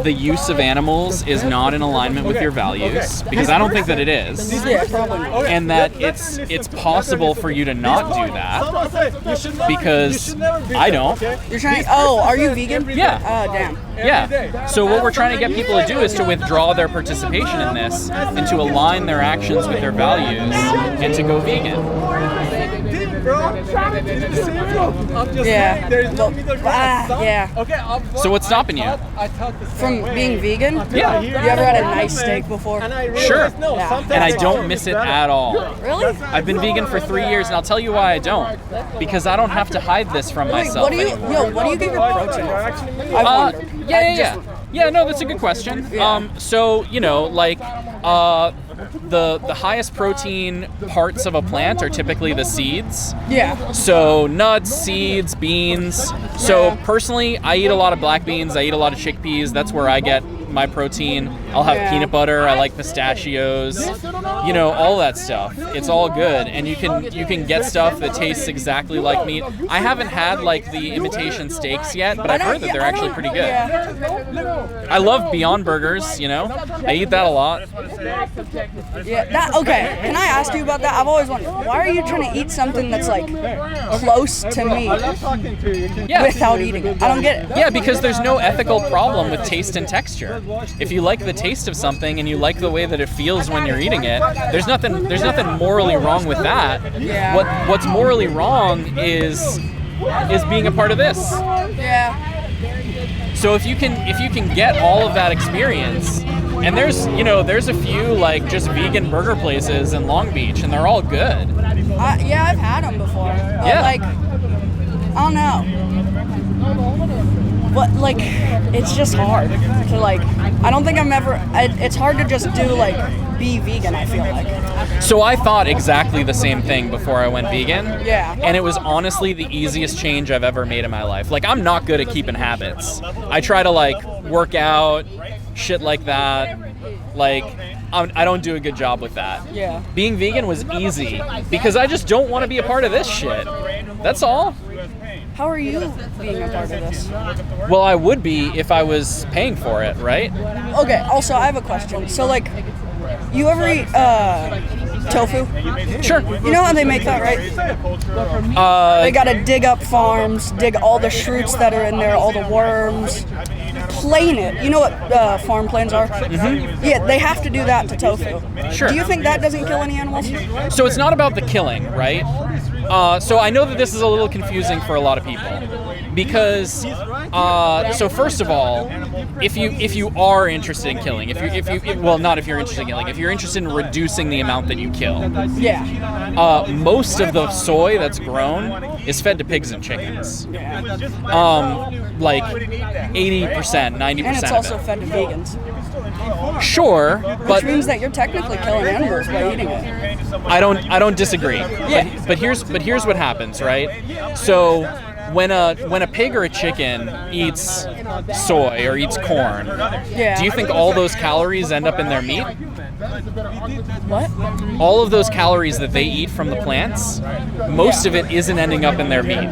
Speaker 1: the use of animals is not in alignment with your values, because I don't think that it is.
Speaker 10: Yeah, probably not.
Speaker 1: And that it's possible for you to not do that, because I don't.
Speaker 10: You're trying, oh, are you vegan?
Speaker 1: Yeah.
Speaker 10: Oh, damn.
Speaker 1: Yeah. So what we're trying to get people to do is to withdraw their participation in this and to align their actions with their values and to go vegan.
Speaker 10: Yeah. Yeah.
Speaker 1: So what's stopping you?
Speaker 10: From being vegan?
Speaker 1: Yeah.
Speaker 10: You ever had a nice steak before?
Speaker 1: Sure.
Speaker 10: Yeah.
Speaker 1: And I don't miss it at all.
Speaker 10: Really?
Speaker 1: I've been vegan for 3 years, and I'll tell you why I don't. Because I don't have to hide this from
Speaker 10: Wait,
Speaker 1: myself
Speaker 10: what do you,
Speaker 1: anymore.
Speaker 10: what do you get your protein off of? I wondered.
Speaker 1: Yeah. Yeah, no, that's a good question.
Speaker 10: Yeah.
Speaker 1: So, you know, like, the highest protein parts of a plant are typically the seeds.
Speaker 10: Yeah.
Speaker 1: So nuts, seeds, beans. So
Speaker 10: Yeah.
Speaker 1: personally, I eat a lot of black beans. I eat a lot of chickpeas. That's where I get my protein. I'll have
Speaker 10: Yeah.
Speaker 1: peanut butter. I like pistachios. You know, all that stuff. It's all good, and you can get stuff that tastes exactly like meat. I haven't had like the imitation steaks yet, but I've heard that they're actually pretty good.
Speaker 10: Yeah.
Speaker 1: I love Beyond Burgers. You know, I eat that a lot.
Speaker 10: Yeah, that, okay, can I ask you about that? I've always wondered, why are you trying to eat something that's like close to meat
Speaker 1: Yeah.
Speaker 10: without eating it? I don't get it.
Speaker 1: Yeah, because there's no ethical problem with taste and texture. If you like the taste of something and you like the way that it feels when you're eating it, there's nothing morally wrong with that.
Speaker 10: Yeah.
Speaker 1: What's morally wrong is being a part of this.
Speaker 10: Yeah.
Speaker 1: So if you can get all of that experience, and there's a few like just vegan burger places in Long Beach, and they're all good.
Speaker 10: Yeah, I've had them before. But
Speaker 1: Yeah.
Speaker 10: like, I don't know. But like, it's just hard to like, I don't think it's hard to just do like, be vegan, I feel like.
Speaker 1: So I thought exactly the same thing before I went vegan.
Speaker 10: Yeah.
Speaker 1: And it was honestly the easiest change I've ever made in my life. Like, I'm not good at keeping habits. I try to like work out, shit like that. Like, I don't do a good job with that.
Speaker 10: Yeah.
Speaker 1: Being vegan was easy because I just don't want to be a part of this shit. That's all.
Speaker 10: How are you being a part of this?
Speaker 1: Well, I would be if I was paying for it, right?
Speaker 10: Okay, also, I have a question. So like, you ever eat tofu?
Speaker 1: Sure.
Speaker 10: You know how they make that, right? They gotta dig up farms, dig all the shoots that are in there, all the worms, plane it. You know what farm planes are? Mm-hmm. Yeah, they have to do that to tofu.
Speaker 1: Sure.
Speaker 10: Do you think that doesn't kill any animals?
Speaker 1: So it's not about the killing, right? So I know that this is a little confusing for a lot of people because, so first of all, if you are interested in killing, not if you're interested in killing, if you're interested in reducing the amount that you kill,
Speaker 10: Yeah.
Speaker 1: most of the soy that's grown is fed to pigs and chickens. Like 80%, 90%
Speaker 10: And it's
Speaker 1: of
Speaker 10: also
Speaker 1: it.
Speaker 10: fed to vegans.
Speaker 1: Sure,
Speaker 10: Which
Speaker 1: but
Speaker 10: means that you're technically killing animals by eating it.
Speaker 1: I don't disagree.
Speaker 10: Yeah.
Speaker 1: But here's what happens, right? So when a pig or a chicken eats soy or eats corn,
Speaker 10: Yeah.
Speaker 1: do you think all those calories end up in their meat?
Speaker 10: What?
Speaker 1: All of those calories that they eat from the plants, most of it isn't ending up in their meat.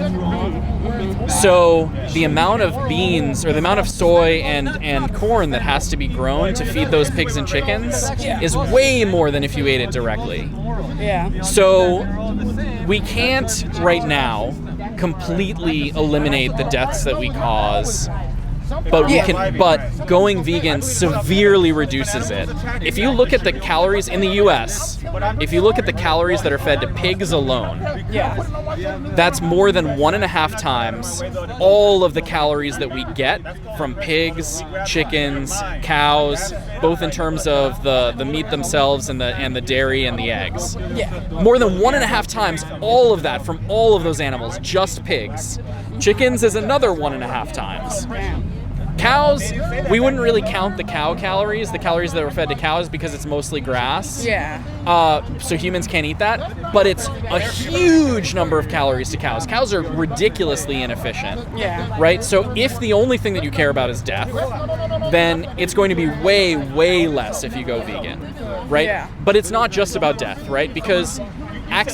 Speaker 1: So the amount of beans or the amount of soy and corn that has to be grown to feed those pigs and chickens is way more than if you ate it directly.
Speaker 10: Yeah.
Speaker 1: So we can't right now completely eliminate the deaths that we cause but but going vegan severely reduces it. If you look at the calories in the US, if you look at the calories that are fed to pigs alone, that's more than 1.5 times all of the calories that we get from pigs, chickens, cows, both in terms of the meat themselves and the dairy and the eggs. More than 1.5 times all of that from all of those animals, just pigs. Chickens is another 1.5 times. Cows, we wouldn't really count the cow calories, the calories that are fed to cows, because it's mostly grass. So humans can't eat that, but it's a huge number of calories to cows. Cows are ridiculously inefficient. Right? So if the only thing that you care about is death, then it's going to be way, way less if you go vegan. Right? But it's not just about death, right? Because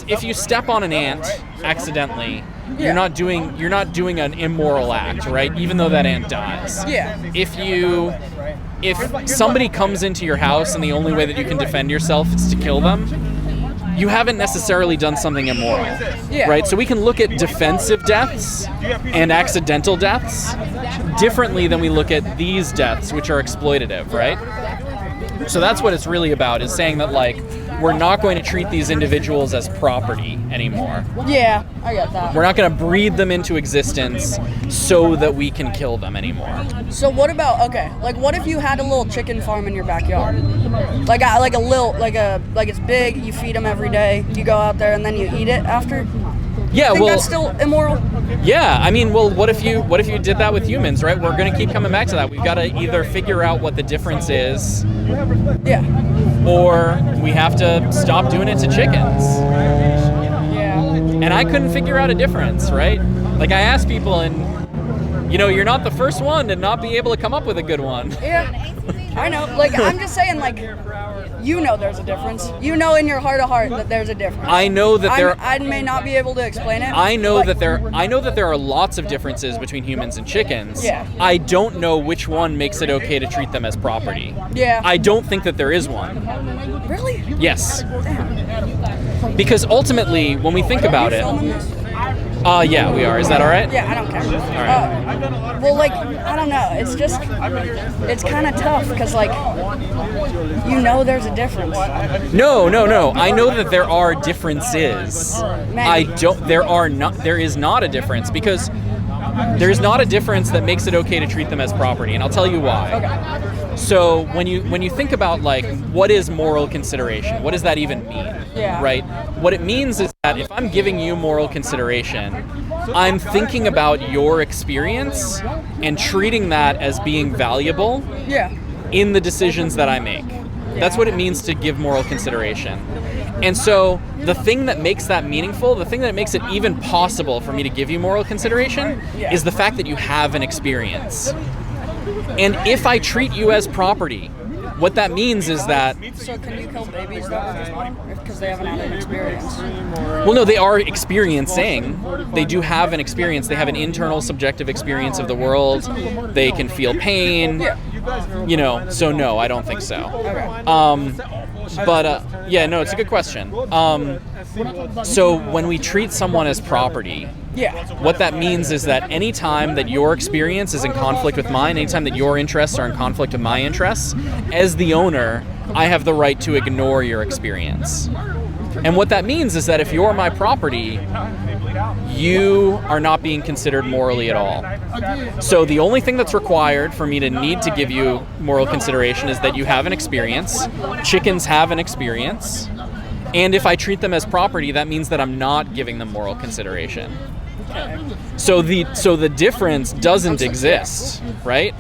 Speaker 1: if you step on an ant accidentally, you're not doing an immoral act, right? Even though that ant dies. If somebody comes into your house and the only way that you can defend yourself is to kill them, you haven't necessarily done something immoral, right? So we can look at defensive deaths and accidental deaths differently than we look at these deaths, which are exploitative, right? So that's what it's really about, is saying that, like, we're not going to treat these individuals as property anymore.
Speaker 10: Yeah, I get that.
Speaker 1: We're not going to breed them into existence so that we can kill them anymore.
Speaker 10: So what about, like what if you had a little chicken farm in your backyard? Like it's big, you feed them every day, you go out there and then you eat it after?
Speaker 1: Yeah,
Speaker 10: well, that's still immoral?
Speaker 1: Yeah, I mean, well, what if you did that with humans, right? We're going to keep coming back to that. We've got to either figure out what the difference is, or we have to stop doing it to chickens. And I couldn't figure out a difference, right? Like, I asked people, and you're not the first one to not be able to come up with a good one.
Speaker 10: Yeah, I know. Like, I'm just saying, like, there's a difference. In your heart of heart that there's a difference.
Speaker 1: I know that
Speaker 10: I may not be able to explain it.
Speaker 1: I know that there are lots of differences between humans and chickens. I don't know which one makes it okay to treat them as property. I don't think that there is one.
Speaker 10: Really?
Speaker 1: Yes. Damn. Because ultimately, when we think about it, yeah, we are. Is that all right?
Speaker 10: Yeah, I don't care.
Speaker 1: All right.
Speaker 10: Well, like, I don't know. It's just, it's kind of tough because, like, there's a difference.
Speaker 1: No. I know that there are differences. There is not a difference, because there's not a difference that makes it okay to treat them as property, and I'll tell you why.
Speaker 10: Okay.
Speaker 1: So when you think about, like, what is moral consideration, what does that even mean? Right? What it means is that if I'm giving you moral consideration, I'm thinking about your experience and treating that as being valuable in the decisions that I make. That's what it means to give moral consideration. And so the thing that makes that meaningful, the thing that makes it even possible for me to give you moral consideration, is the fact that you have an experience. And if I treat you as property, what that means is that...
Speaker 10: So can you kill babies though? Because they haven't had an experience?
Speaker 1: Well, no, they are experiencing. They do have an experience. They have an internal subjective experience of the world. They can feel pain. So no, I don't think so. But it's a good question. So when we treat someone as property, what that means is that any time that your experience is in conflict with mine, anytime that your interests are in conflict with my interests, as the owner, I have the right to ignore your experience. And what that means is that if you're my property, you are not being considered morally at all. So the only thing that's required for me to need to give you moral consideration is that you have an experience. Chickens have an experience. And if I treat them as property, that means that I'm not giving them moral consideration. So the difference doesn't exist, right?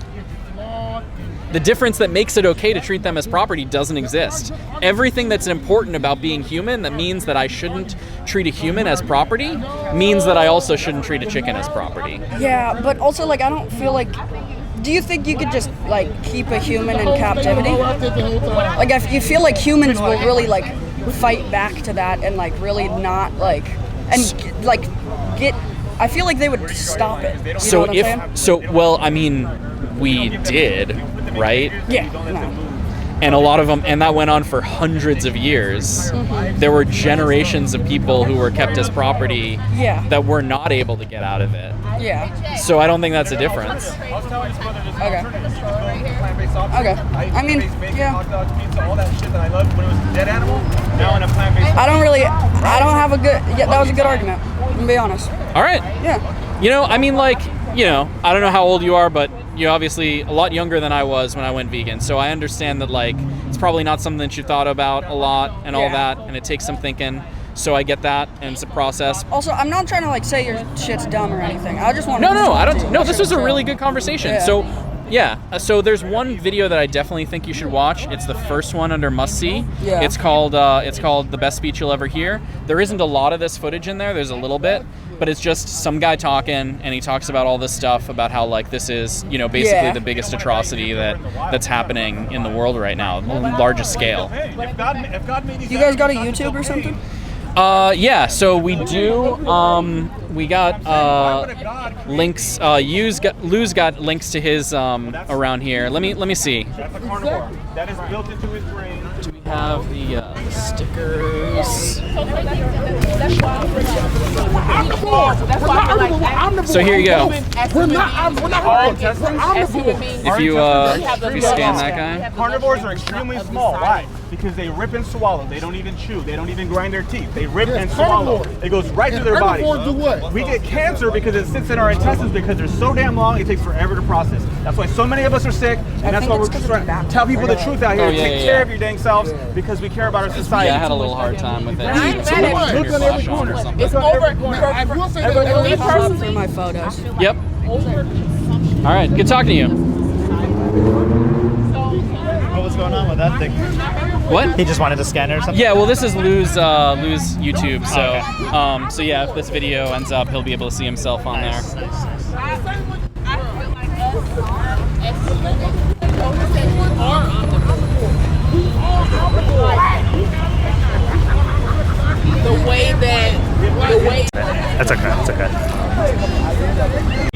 Speaker 1: The difference that makes it okay to treat them as property doesn't exist. Everything that's important about being human that means that I shouldn't treat a human as property means that I also shouldn't treat a chicken as property.
Speaker 10: Yeah, but also, like, I don't feel like... Do you think you could just, like, keep a human in captivity? Like, you feel like humans will really, like, fight back to that and, like, really not, like... And, like, get... I feel like they would stop it. You know what I'm saying?
Speaker 1: We did... Right?
Speaker 10: Yeah. No.
Speaker 1: And a lot of them, and that went on for hundreds of years. There were generations of people who were kept as property
Speaker 10: Yeah.
Speaker 1: that were not able to get out of it.
Speaker 10: Yeah.
Speaker 1: So I don't think that's a difference.
Speaker 10: Okay. Okay. I mean, yeah. I don't have a good. Yeah, that was a good argument. To be honest.
Speaker 1: All right.
Speaker 10: Yeah.
Speaker 1: You know, I mean, like, you know, I don't know how old you are, but you're obviously a lot younger than I was when I went vegan. So I understand that, like, it's probably not something that you thought about a lot and all that, and it takes some thinking. So I get that, and it's a process.
Speaker 10: Also, I'm not trying to like say your shit's dumb or anything. I just want to.
Speaker 1: No, I don't. No, this was a really good conversation.
Speaker 10: Yeah.
Speaker 1: So, yeah. So there's one video that I definitely think you should watch. It's the first one under must see.
Speaker 10: Yeah.
Speaker 1: It's called The Best Speech You'll Ever Hear. There isn't a lot of this footage in there. There's a little bit, but it's just some guy talking, and he talks about all this stuff about how, like, this is, you know, basically the biggest atrocity that's happening in the world right now, largest scale.
Speaker 10: You guys got a YouTube or something?
Speaker 1: Yeah, so we do. We got links. Lou's got links to his around here. Let me see.
Speaker 9: That's a carnivore. That is built into his brain.
Speaker 1: Do we have the stickers? So here you go.
Speaker 2: We're not
Speaker 1: If you scan that guy.
Speaker 9: Carnivores are extremely small. Why? Because they rip and swallow. They don't even chew. They don't even grind their teeth. They rip and swallow. It goes right through their body.
Speaker 2: Do what?
Speaker 9: We get cancer because it sits in our intestines because they're so damn long. It takes forever to process. That's why so many of us are sick, and that's why we're trying to tell people the truth out here. Take care of your dang selves because we care about our society.
Speaker 1: Yeah, I had a little hard time with it.
Speaker 2: Look on every corner.
Speaker 9: It's over.
Speaker 2: I will say that.
Speaker 10: For my photos.
Speaker 1: Yep. All right. Good talking to you.
Speaker 7: What was going on with that thing?
Speaker 1: What?
Speaker 7: He just wanted to scan it or something?
Speaker 1: Yeah, well, this is Lou's YouTube, so so yeah, if this video ends up, he'll be able to see himself on there.
Speaker 7: That's okay. That's okay.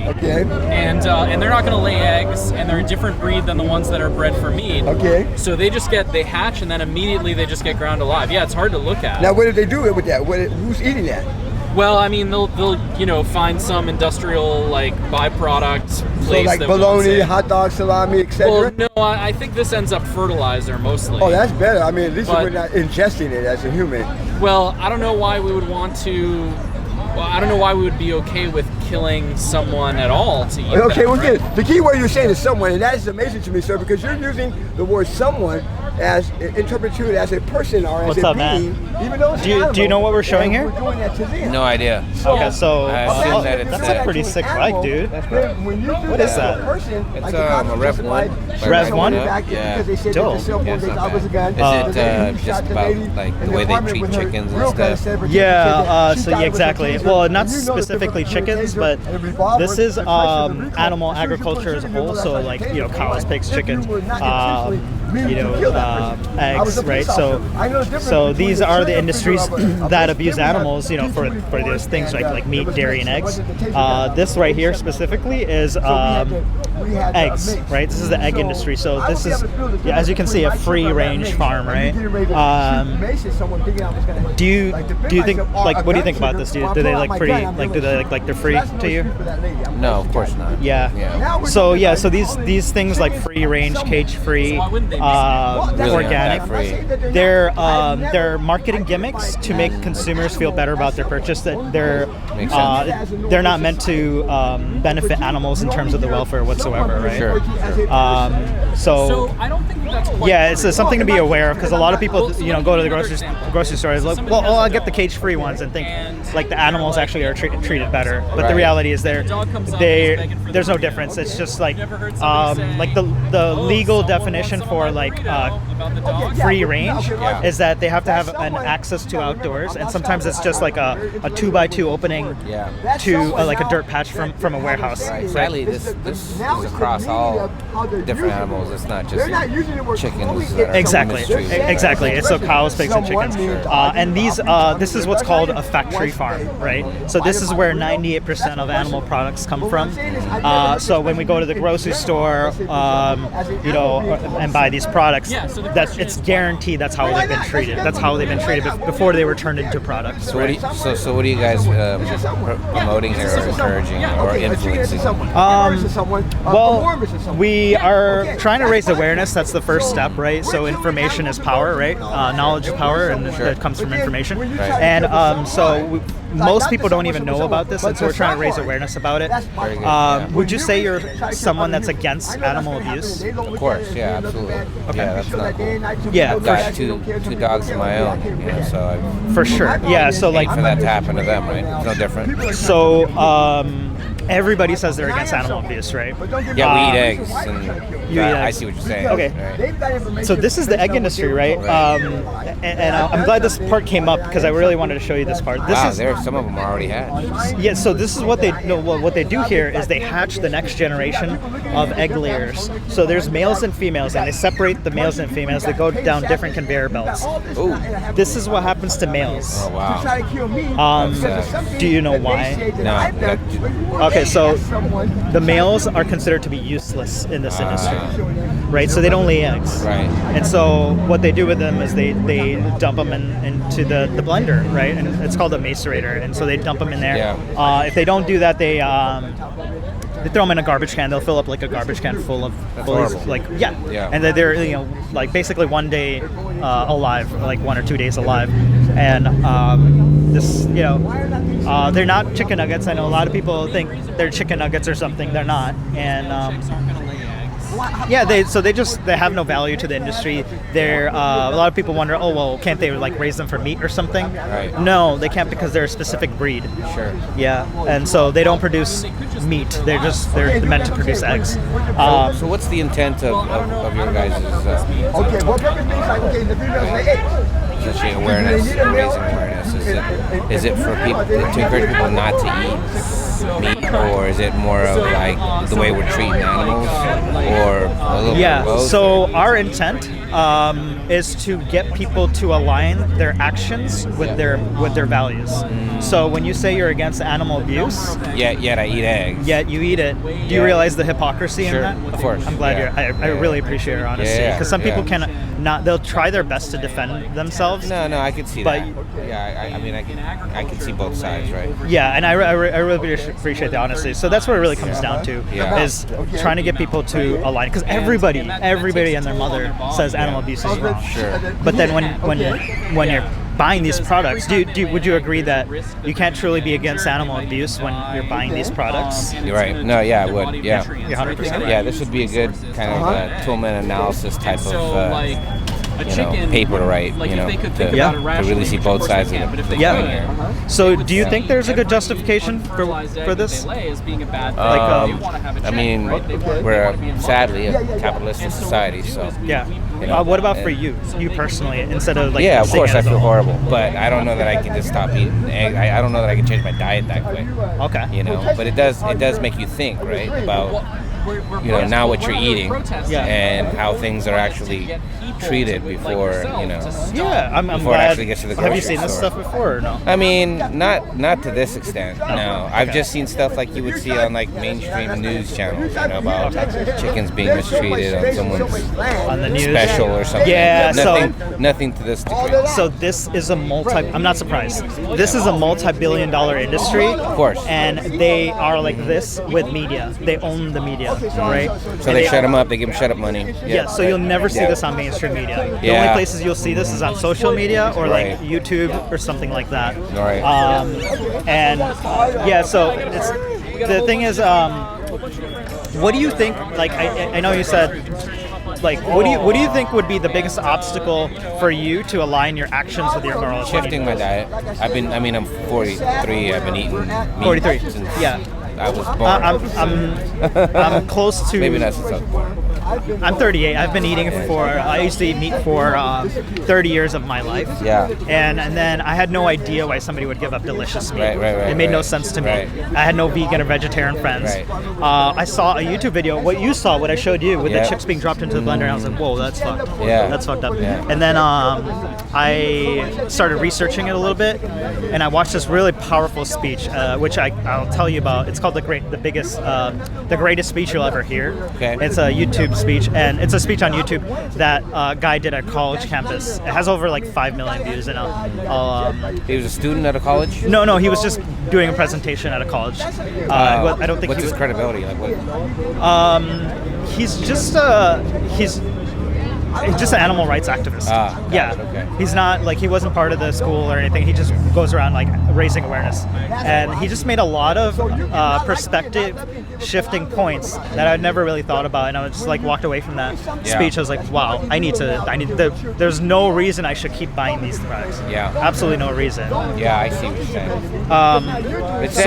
Speaker 2: Okay.
Speaker 1: And they're not going to lay eggs, and they're a different breed than the ones that are bred for meat.
Speaker 2: Okay.
Speaker 1: So they hatch, and then immediately they just get ground alive. Yeah, it's hard to look at.
Speaker 2: Now, what did they do with that? Who's eating that?
Speaker 1: Well, I mean, they'll find some industrial like byproduct
Speaker 2: So
Speaker 1: place
Speaker 2: like
Speaker 1: that wants
Speaker 2: bologna,
Speaker 1: it.
Speaker 2: hot dog, salami, etc.
Speaker 1: Well, no, I think this ends up fertilizer mostly.
Speaker 2: Oh, that's better. I mean, at least
Speaker 1: But-
Speaker 2: we're not ingesting it as a human.
Speaker 1: Well, I don't know why we would want to. Well, I don't know why we would be okay with killing someone at all to eat
Speaker 2: Okay,
Speaker 1: them,
Speaker 2: well,
Speaker 1: right?
Speaker 2: good. The key word you're saying is someone, and that is amazing to me, sir, because you're using the word someone as interpreted as a person or as
Speaker 7: What's
Speaker 2: a
Speaker 7: up, man?
Speaker 2: being, even though it's
Speaker 7: Do you-
Speaker 2: an
Speaker 7: do you know what we're showing
Speaker 2: animal,
Speaker 7: here?
Speaker 2: We're doing that to them.
Speaker 11: No idea.
Speaker 7: Okay, so
Speaker 11: I assume that it's
Speaker 7: that's a pretty sick bike, dude.
Speaker 2: When you do
Speaker 7: What is that?
Speaker 2: to a person,
Speaker 11: It's
Speaker 2: like the cops
Speaker 11: a Rev
Speaker 2: justified
Speaker 11: 1.
Speaker 7: Rev 1?
Speaker 2: back
Speaker 11: Yeah.
Speaker 2: because they said
Speaker 7: Dope.
Speaker 2: that the cell phone
Speaker 11: Yeah,
Speaker 2: they
Speaker 11: it's
Speaker 2: thought
Speaker 11: not
Speaker 2: was a gun.
Speaker 11: bad. Is it
Speaker 2: The lady
Speaker 11: just
Speaker 2: shot the
Speaker 11: about,
Speaker 2: lady
Speaker 11: like,
Speaker 2: in
Speaker 11: the way they
Speaker 2: apartment
Speaker 11: treat
Speaker 2: with her
Speaker 11: chickens and
Speaker 2: real gun
Speaker 11: stuff?
Speaker 2: said, but she
Speaker 7: Yeah,
Speaker 2: said that she
Speaker 7: so
Speaker 2: thought
Speaker 7: yeah,
Speaker 2: it was a
Speaker 7: exactly.
Speaker 2: taser.
Speaker 7: Well, not
Speaker 2: And you know the
Speaker 7: specifically
Speaker 2: difference between a
Speaker 7: chickens,
Speaker 2: taser
Speaker 7: but
Speaker 2: and a revolver,
Speaker 7: this is
Speaker 2: the question of the recoil.
Speaker 7: animal
Speaker 2: As soon as you put
Speaker 7: agriculture as a
Speaker 2: chicken,
Speaker 7: whole.
Speaker 2: you know
Speaker 7: So
Speaker 2: that's
Speaker 7: like
Speaker 2: like a
Speaker 7: cows,
Speaker 2: taser.
Speaker 7: pigs,
Speaker 2: If
Speaker 7: chickens,
Speaker 2: you were not intentionally meaning to kill that person. I was
Speaker 7: eggs,
Speaker 2: a police
Speaker 7: right? So
Speaker 2: officer. I know the difference
Speaker 7: so
Speaker 2: between
Speaker 7: these
Speaker 2: the
Speaker 7: are the
Speaker 2: serial
Speaker 7: industries
Speaker 2: killer of a
Speaker 7: that
Speaker 2: base
Speaker 7: abuse
Speaker 2: criminal
Speaker 7: animals,
Speaker 2: that
Speaker 7: for
Speaker 2: did
Speaker 7: for
Speaker 2: for
Speaker 7: those
Speaker 2: it,
Speaker 7: things
Speaker 2: and,
Speaker 7: like meat,
Speaker 2: it was
Speaker 7: dairy,
Speaker 2: mixed.
Speaker 7: and
Speaker 2: It
Speaker 7: eggs.
Speaker 2: wasn't the taser gun.
Speaker 7: This right here specifically is
Speaker 2: we had
Speaker 7: eggs,
Speaker 2: mix.
Speaker 7: right? This is the egg
Speaker 2: So
Speaker 7: industry. So
Speaker 2: I
Speaker 7: this
Speaker 2: would be
Speaker 7: is,
Speaker 2: able to feel the
Speaker 7: yeah, as you can
Speaker 2: difference
Speaker 7: see, a
Speaker 2: between
Speaker 7: free
Speaker 2: my
Speaker 7: range
Speaker 2: shooter
Speaker 7: farm,
Speaker 2: and
Speaker 7: right?
Speaker 2: getting ready to shoot Mason, someone thinking I was gonna,
Speaker 7: Do you
Speaker 2: like,
Speaker 7: do you
Speaker 2: defend
Speaker 7: think
Speaker 2: myself,
Speaker 7: like
Speaker 2: or a
Speaker 7: what do you
Speaker 2: gun
Speaker 7: think about
Speaker 2: shooter,
Speaker 7: this? Do
Speaker 2: or
Speaker 7: do
Speaker 2: I
Speaker 7: they
Speaker 2: pull out
Speaker 7: like
Speaker 2: my
Speaker 7: free
Speaker 2: gun, I'm
Speaker 7: like do
Speaker 2: really
Speaker 7: they like they're free
Speaker 2: that's no
Speaker 7: to you?
Speaker 2: shoot for that lady. I'm
Speaker 11: No,
Speaker 2: gonna
Speaker 11: of
Speaker 2: shoot
Speaker 11: course
Speaker 2: that.
Speaker 11: not.
Speaker 7: Yeah.
Speaker 11: Yeah.
Speaker 7: So yeah, so these things like free range, cage free,
Speaker 11: Really aren't
Speaker 7: organic.
Speaker 11: that free.
Speaker 7: They're marketing gimmicks to make consumers feel better about their purchase. That
Speaker 11: Makes sense.
Speaker 7: they're not meant to benefit animals in terms of the welfare whatsoever, right?
Speaker 11: Sure.
Speaker 7: So
Speaker 1: I don't think that's quite
Speaker 7: yeah, it's something to be aware of because a lot of people, go to the grocery store and look, well, I'll get the cage-free ones and think like the animals actually are treated better. But the
Speaker 11: Right.
Speaker 7: reality is there's no difference. It's just like the legal definition for like free range is that they have to have an access to outdoors, and sometimes it's just like a 2x2 opening to like a dirt patch from a warehouse.
Speaker 11: Right. Sadly, this is across all different animals. It's not just chickens. That are
Speaker 7: Exactly.
Speaker 11: mistreated.
Speaker 7: Exactly. It's so cows, pigs, and chickens. And this is what's called a factory farm, right? So this is where 98% of animal products come from. So when we go to the grocery store, and buy these products, it's guaranteed that's how they've been treated. That's how they've been treated before they were turned into products.
Speaker 11: So
Speaker 7: right?
Speaker 11: what are you guys promoting here, or encouraging, or influencing?
Speaker 7: Well, we are trying to raise awareness. That's the first step, right? So information is power, right? Knowledge is power, and it comes from information.
Speaker 11: Right.
Speaker 7: And most people don't even know about this, and so we're trying to raise awareness about it.
Speaker 11: Very good,
Speaker 7: Would you say you're someone that's against animal abuse?
Speaker 11: Of course, yeah, absolutely.
Speaker 7: Okay.
Speaker 11: Yeah, that's not cool.
Speaker 7: Yeah,
Speaker 11: I've got two dogs of my own, so I
Speaker 7: for sure. Yeah, so like
Speaker 11: for that to happen to them, right? It's no different.
Speaker 7: So everybody says they're against animal abuse, right?
Speaker 11: Yeah, we eat eggs, and
Speaker 7: you eat
Speaker 11: I
Speaker 7: eggs.
Speaker 11: see what you're saying.
Speaker 7: Okay.
Speaker 11: Right.
Speaker 7: So this is the egg industry, right? And I'm glad this part came up because I really wanted to show you this part. This
Speaker 11: Wow,
Speaker 7: is
Speaker 11: some of them are already hatched.
Speaker 7: yeah. So this is what they what they do here is they hatch the next generation of egg layers. So there's males and females, and they separate the males and females. They go down different conveyor belts.
Speaker 11: Ooh.
Speaker 7: This is what happens to males.
Speaker 11: Oh wow.
Speaker 7: Do you know why?
Speaker 11: No.
Speaker 7: Okay, so the males are considered to be useless in this industry, right? So they don't lay eggs.
Speaker 11: Right.
Speaker 7: And so what they do with them is they dump them into the blender, right? And it's called a macerator. And so they dump them in there.
Speaker 11: Yeah.
Speaker 7: If they don't do that, they throw them in a garbage can. They'll fill up like a garbage can full of
Speaker 11: horrible.
Speaker 7: yeah.
Speaker 11: And
Speaker 7: they're like basically one day alive, like 1 or 2 days alive, and they're not chicken nuggets. I know a lot of people think they're chicken nuggets or something. They're not, and they have no value to the industry. They're a lot of people wonder, oh well, can't they like raise them for meat or something?
Speaker 11: Right.
Speaker 7: No, they can't because they're a specific breed.
Speaker 11: Sure.
Speaker 7: Yeah, and so they don't produce meat. They're meant to produce eggs.
Speaker 11: So what's the intent of your guys' essentially awareness, raising awareness? Is it for people to encourage people not to eat meat, or is it more of like the way we're treating animals, or a little bit of both?
Speaker 7: So our intent is to get people to align their actions with their values. So when you say you're against animal abuse,
Speaker 11: yet I eat eggs.
Speaker 7: Yet you eat it. Do you realize the hypocrisy in that?
Speaker 11: Of course.
Speaker 7: I'm glad I really appreciate your honesty, because some people
Speaker 11: can
Speaker 7: they'll try their best to defend themselves.
Speaker 11: No, I can see that. Yeah, I can see both sides, right?
Speaker 7: Yeah, and I really appreciate the honesty. So that's what it really comes down to, is trying to get people to align, because everybody and their mother says animal abuse is wrong.
Speaker 11: Sure.
Speaker 7: But then when you're buying these products, would you agree that you can't truly be against animal abuse when you're buying these products?
Speaker 11: You're right. No, yeah, I would. Yeah.
Speaker 7: You're 100% right.
Speaker 11: Yeah, this would be a good kind of Tillman analysis type of paper to write, to really see both sides of the coin here.
Speaker 7: So do you think there's a good justification for this?
Speaker 11: I mean, we're sadly a capitalistic society, so.
Speaker 7: Yeah. What about for you personally, instead of like?
Speaker 11: Yeah, of course I feel horrible, but I don't know that I can just stop eating egg. I don't know that I can change my diet that quick.
Speaker 7: Okay.
Speaker 11: But it does make you think, right, about now what you're eating and how things are actually treated before I'm
Speaker 7: before
Speaker 11: it
Speaker 7: glad.
Speaker 11: actually gets to the grocery
Speaker 7: Have you seen this
Speaker 11: store.
Speaker 7: stuff before or no?
Speaker 11: I mean, not to this extent. No, I've just seen stuff like you would see on like mainstream news channels, about chickens being mistreated on someone's
Speaker 7: on the news
Speaker 11: special or something.
Speaker 7: Yeah,
Speaker 11: nothing to this degree.
Speaker 7: So this is I'm not surprised. This is a multi-billion-dollar industry.
Speaker 11: Of course.
Speaker 7: And they are like this with media. They own the media, right?
Speaker 11: So they shut them up. They give them shut up money.
Speaker 7: Yeah. So you'll never see this on mainstream media. The only places you'll see this is on social media or like YouTube or something like that.
Speaker 11: Right.
Speaker 7: So it's the thing is, what do you think? Like I know you said. Like, what do you think would be the biggest obstacle for you to align your actions with your morals?
Speaker 11: Shifting my diet. I'm 43. I've been eating meat
Speaker 7: 43.
Speaker 11: since
Speaker 7: Yeah.
Speaker 11: I was born.
Speaker 7: I'm close to.
Speaker 11: Maybe not since I was born.
Speaker 7: I'm 38. I've been eating I used to eat meat for 30 years of my life.
Speaker 11: Yeah.
Speaker 7: And then I had no idea why somebody would give up delicious meat.
Speaker 11: Right,
Speaker 7: it made no sense to me.
Speaker 11: Right.
Speaker 7: I had no vegan or vegetarian friends.
Speaker 11: Right.
Speaker 7: I saw a YouTube video, what you saw, what I showed you, with
Speaker 11: Yeah.
Speaker 7: the chicks being dropped into the blender, and I was like, whoa, that's fucked.
Speaker 11: Yeah.
Speaker 7: That's fucked up.
Speaker 11: Yeah.
Speaker 7: And then I started researching it a little bit, and I watched this really powerful speech, which I'll tell you about. It's called the greatest speech you'll ever hear.
Speaker 11: Okay.
Speaker 7: It's a YouTube speech, and it's a speech on YouTube that a guy did at college campus. It has over like 5 million views, and
Speaker 11: He was a student at a college?
Speaker 7: No, he was just doing a presentation at a college. I don't think
Speaker 11: What's
Speaker 7: he
Speaker 11: his
Speaker 7: was,
Speaker 11: credibility? Like what?
Speaker 7: he's just an animal rights activist.
Speaker 11: Got
Speaker 7: Yeah.
Speaker 11: it, okay.
Speaker 7: He's not like, he wasn't part of the school or anything. He just goes around like raising awareness. And he just made a lot of perspective shifting points that I'd never really thought about. And I was just like walked away from that speech. I was like, wow, there's no reason I should keep buying these products.
Speaker 11: Yeah.
Speaker 7: Absolutely no reason.
Speaker 11: Yeah, I see what you're saying.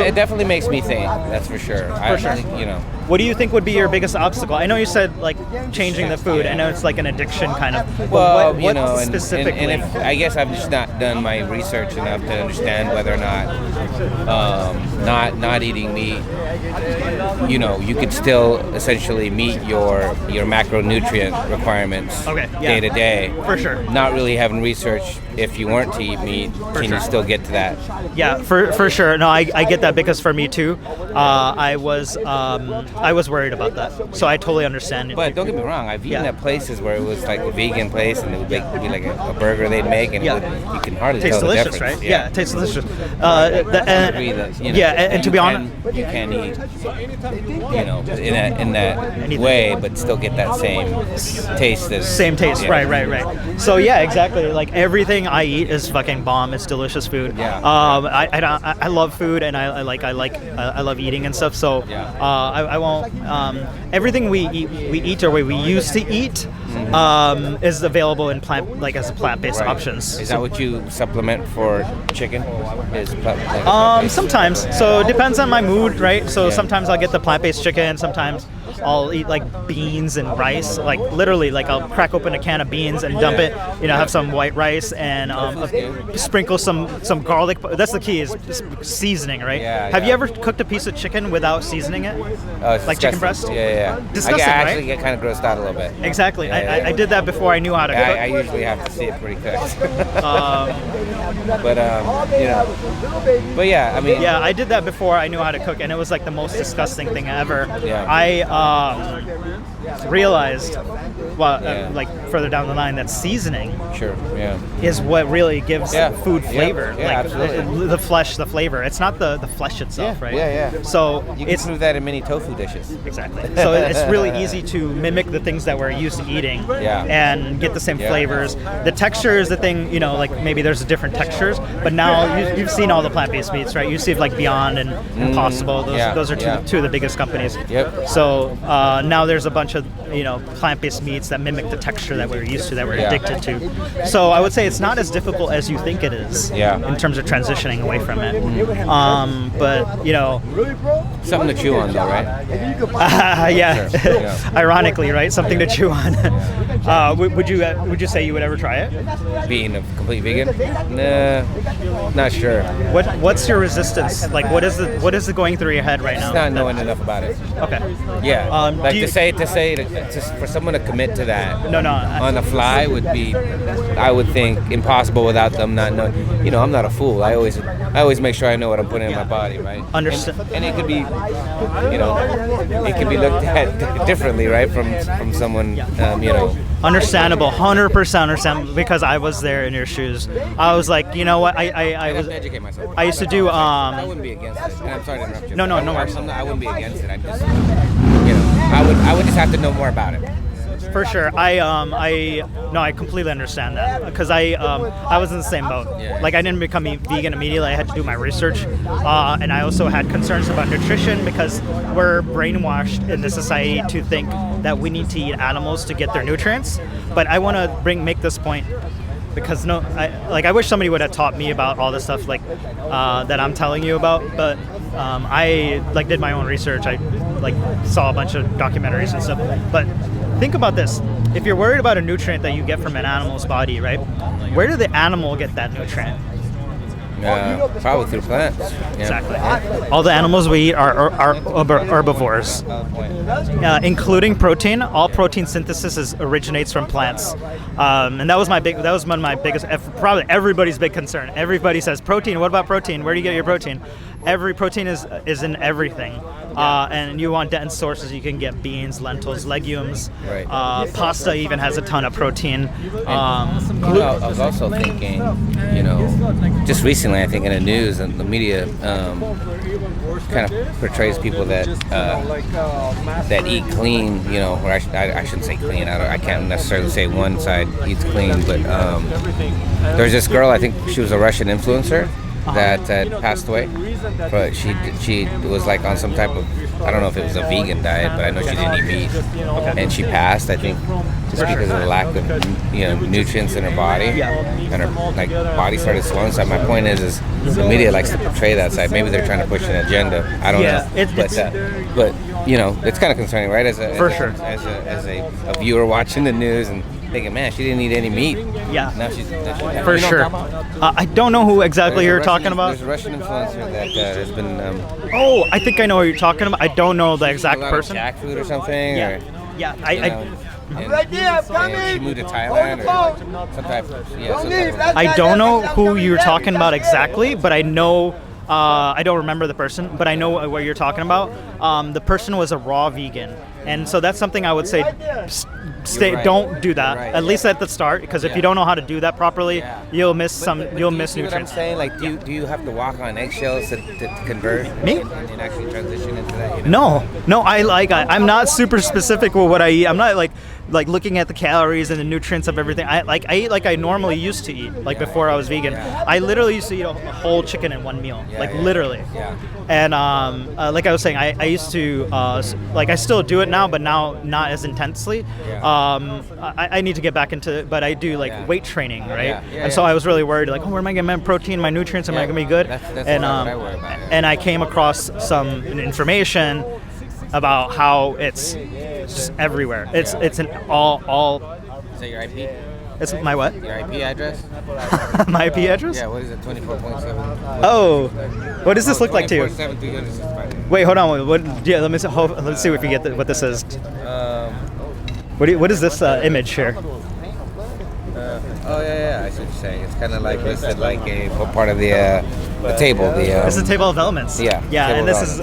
Speaker 11: It definitely makes me think. That's for sure.
Speaker 7: For sure.
Speaker 11: You know.
Speaker 7: What do you think would be your biggest obstacle? I know you said like changing the food. I know it's like an addiction kind of.
Speaker 11: Well,
Speaker 7: what
Speaker 11: you know,
Speaker 7: specifically?
Speaker 11: and if, I guess I've just not done my research enough to understand whether or not eating meat, you know, you could still essentially meet your macronutrient requirements day to day.
Speaker 7: For sure.
Speaker 11: Not really having research if you weren't to eat meat, can you still get to that?
Speaker 7: Yeah, for sure. No, I get that, because for me too, I was worried about that. So I totally understand.
Speaker 11: But don't get me wrong, I've eaten at places where it was like a vegan place, and it would be like a burger they'd make, and you can hardly
Speaker 7: tastes
Speaker 11: tell the
Speaker 7: delicious,
Speaker 11: difference.
Speaker 7: right? Yeah, it tastes delicious.
Speaker 11: And
Speaker 7: to be honest,
Speaker 11: you can eat, you know, in that way, but still get that same taste.
Speaker 7: Same taste, right. So yeah, exactly. Like everything I eat is fucking bomb. It's delicious food.
Speaker 11: Yeah.
Speaker 7: I love food, and I love eating and stuff. So I won't. Everything we eat or we used to eat is available in as a plant-based options.
Speaker 11: Is that what you supplement for chicken?
Speaker 7: Sometimes. So it depends on my mood, right? So sometimes I'll get the plant-based chicken. Sometimes I'll eat like beans and rice. Like literally, like I'll crack open a can of beans and dump it. You know, have some white rice and sprinkle some garlic. That's the key, is seasoning, right? Have you ever cooked a piece of chicken without seasoning it?
Speaker 11: Like
Speaker 7: chicken breast?
Speaker 11: Yeah.
Speaker 7: Disgusting,
Speaker 11: I actually
Speaker 7: right?
Speaker 11: get kind of grossed out a little bit.
Speaker 7: Exactly. I did that before I knew how to cook.
Speaker 11: I usually have to see it pretty cooked. But yeah, I mean.
Speaker 7: Yeah, I did that before I knew how to cook, and it was like the most disgusting thing ever.
Speaker 11: Yeah.
Speaker 7: I realized, like further down the line, that seasoning is what really gives food flavor.
Speaker 11: Absolutely.
Speaker 7: The flavor. It's not the flesh itself, right?
Speaker 11: Yeah.
Speaker 7: So
Speaker 11: you can prove that in many tofu dishes.
Speaker 7: Exactly. So it's really easy to mimic the things that we're used to eating and get the same flavors. The texture is the thing, you know, like maybe there's different textures, but now you've seen all the plant-based meats, right? You see like Beyond and Impossible. Those are two of the biggest companies.
Speaker 11: Yep.
Speaker 7: So now there's a bunch of, you know, plant-based meats that mimic the texture that we're used to, that we're addicted to. So I would say it's not as difficult as you think it is in terms of transitioning away from it. But, you know,
Speaker 11: something to chew on though, right?
Speaker 7: Ironically, right? Something to chew on. Would you say you would ever try it?
Speaker 11: Being a complete vegan? Nah, not sure.
Speaker 7: What's your resistance? Like, what is it going through your head right now?
Speaker 11: Just not knowing enough about it.
Speaker 7: Okay.
Speaker 11: Yeah. For someone to commit to that. On the fly would be, I would think, impossible without them not knowing. You know, I'm not a fool. I always make sure I know what I'm putting in my body, right?
Speaker 7: Understand.
Speaker 11: And it could be, you know, it could be looked at differently, right, from someone, you know.
Speaker 7: Understandable, 100% understandable, because I was there in your shoes. I was like, you know what, I
Speaker 11: have to educate myself.
Speaker 7: I used to do.
Speaker 11: I wouldn't be against it. And I'm sorry to interrupt you.
Speaker 7: No worries.
Speaker 11: I wouldn't be against it. I just, you know, I would just have to know more about it.
Speaker 7: For sure, I completely understand that, because I was in the same boat. Like, I didn't become vegan immediately. I had to do my research, and I also had concerns about nutrition, because we're brainwashed in the society to think that we need to eat animals to get their nutrients. But I want to make this point, because I wish somebody would have taught me about all the stuff like that I'm telling you about. But I did my own research. I saw a bunch of documentaries and stuff. But think about this. If you're worried about a nutrient that you get from an animal's body, right? Where did the animal get that nutrient?
Speaker 11: Probably through plants. Yeah.
Speaker 7: Exactly. All the animals we eat are herbivores, including protein. All protein synthesis originates from plants, and that was one of my biggest, probably everybody's big concern. Everybody says protein. What about protein? Where do you get your protein? Every protein is in everything, and you want dense sources. You can get beans, lentils, legumes.
Speaker 11: Right.
Speaker 7: Pasta even has a ton of protein.
Speaker 11: I was also thinking, just recently, I think in the news and the media kind of portrays people that eat clean, or I shouldn't say clean. I can't necessarily say one side eats clean, but there's this girl, I think she was a Russian influencer that had passed away, but she was like on some type of, I don't know if it was a vegan diet, but I know she didn't eat meat, and she passed, I think, just because of the lack of nutrients in her body, and her body started swelling. So my point is the media likes to portray that side. Maybe they're trying to push an agenda. I don't know, but it's kind of concerning, right? As a viewer watching the news and thinking, man, she didn't eat any meat.
Speaker 7: Yeah.
Speaker 11: Now she's
Speaker 7: for sure. I don't know who exactly you're talking about.
Speaker 11: There's a Russian influencer that has been.
Speaker 7: Oh, I think I know what you're talking about. I don't know the exact person.
Speaker 11: Jackfruit or something.
Speaker 7: Yeah.
Speaker 11: Or,
Speaker 7: yeah.
Speaker 11: She moved to Thailand or some type of.
Speaker 7: I don't know who you're talking about exactly, but I know. I don't remember the person, but I know what you're talking about. The person was a raw vegan, and so that's something I would say. Don't do that, at least at the start, because if you don't know how to do that properly, you'll miss nutrients.
Speaker 11: What I'm saying, like, do you have to walk on eggshells to convert?
Speaker 7: Me?
Speaker 11: And actually transition into that?
Speaker 7: No, I'm not super specific with what I eat. I'm not like looking at the calories and the nutrients of everything. I eat like I normally used to eat, before I was vegan. I literally used to eat a whole chicken in one meal, literally.
Speaker 11: Yeah.
Speaker 7: And like I was saying, I used to I still do it now, but now not as intensely. I need to get back into it, but I do weight training, right? And so I was really worried, where am I getting my protein, my nutrients? Am I gonna be good?
Speaker 11: That's
Speaker 7: and
Speaker 11: what I worry about.
Speaker 7: and I came across some information about how it's just everywhere. It's an all.
Speaker 11: Is that your IP?
Speaker 7: It's my what?
Speaker 11: Your IP address?
Speaker 7: My IP address?
Speaker 11: Yeah, what is it? 24.7.
Speaker 7: Oh, what does this look like to you?
Speaker 11: 24.7.
Speaker 7: Wait, hold on. Let's see if we get what this is. What is this image here?
Speaker 11: I see what you're saying. It's kind of like listed like a part of the table.
Speaker 7: It's a table of elements.
Speaker 11: Yeah.
Speaker 7: And this is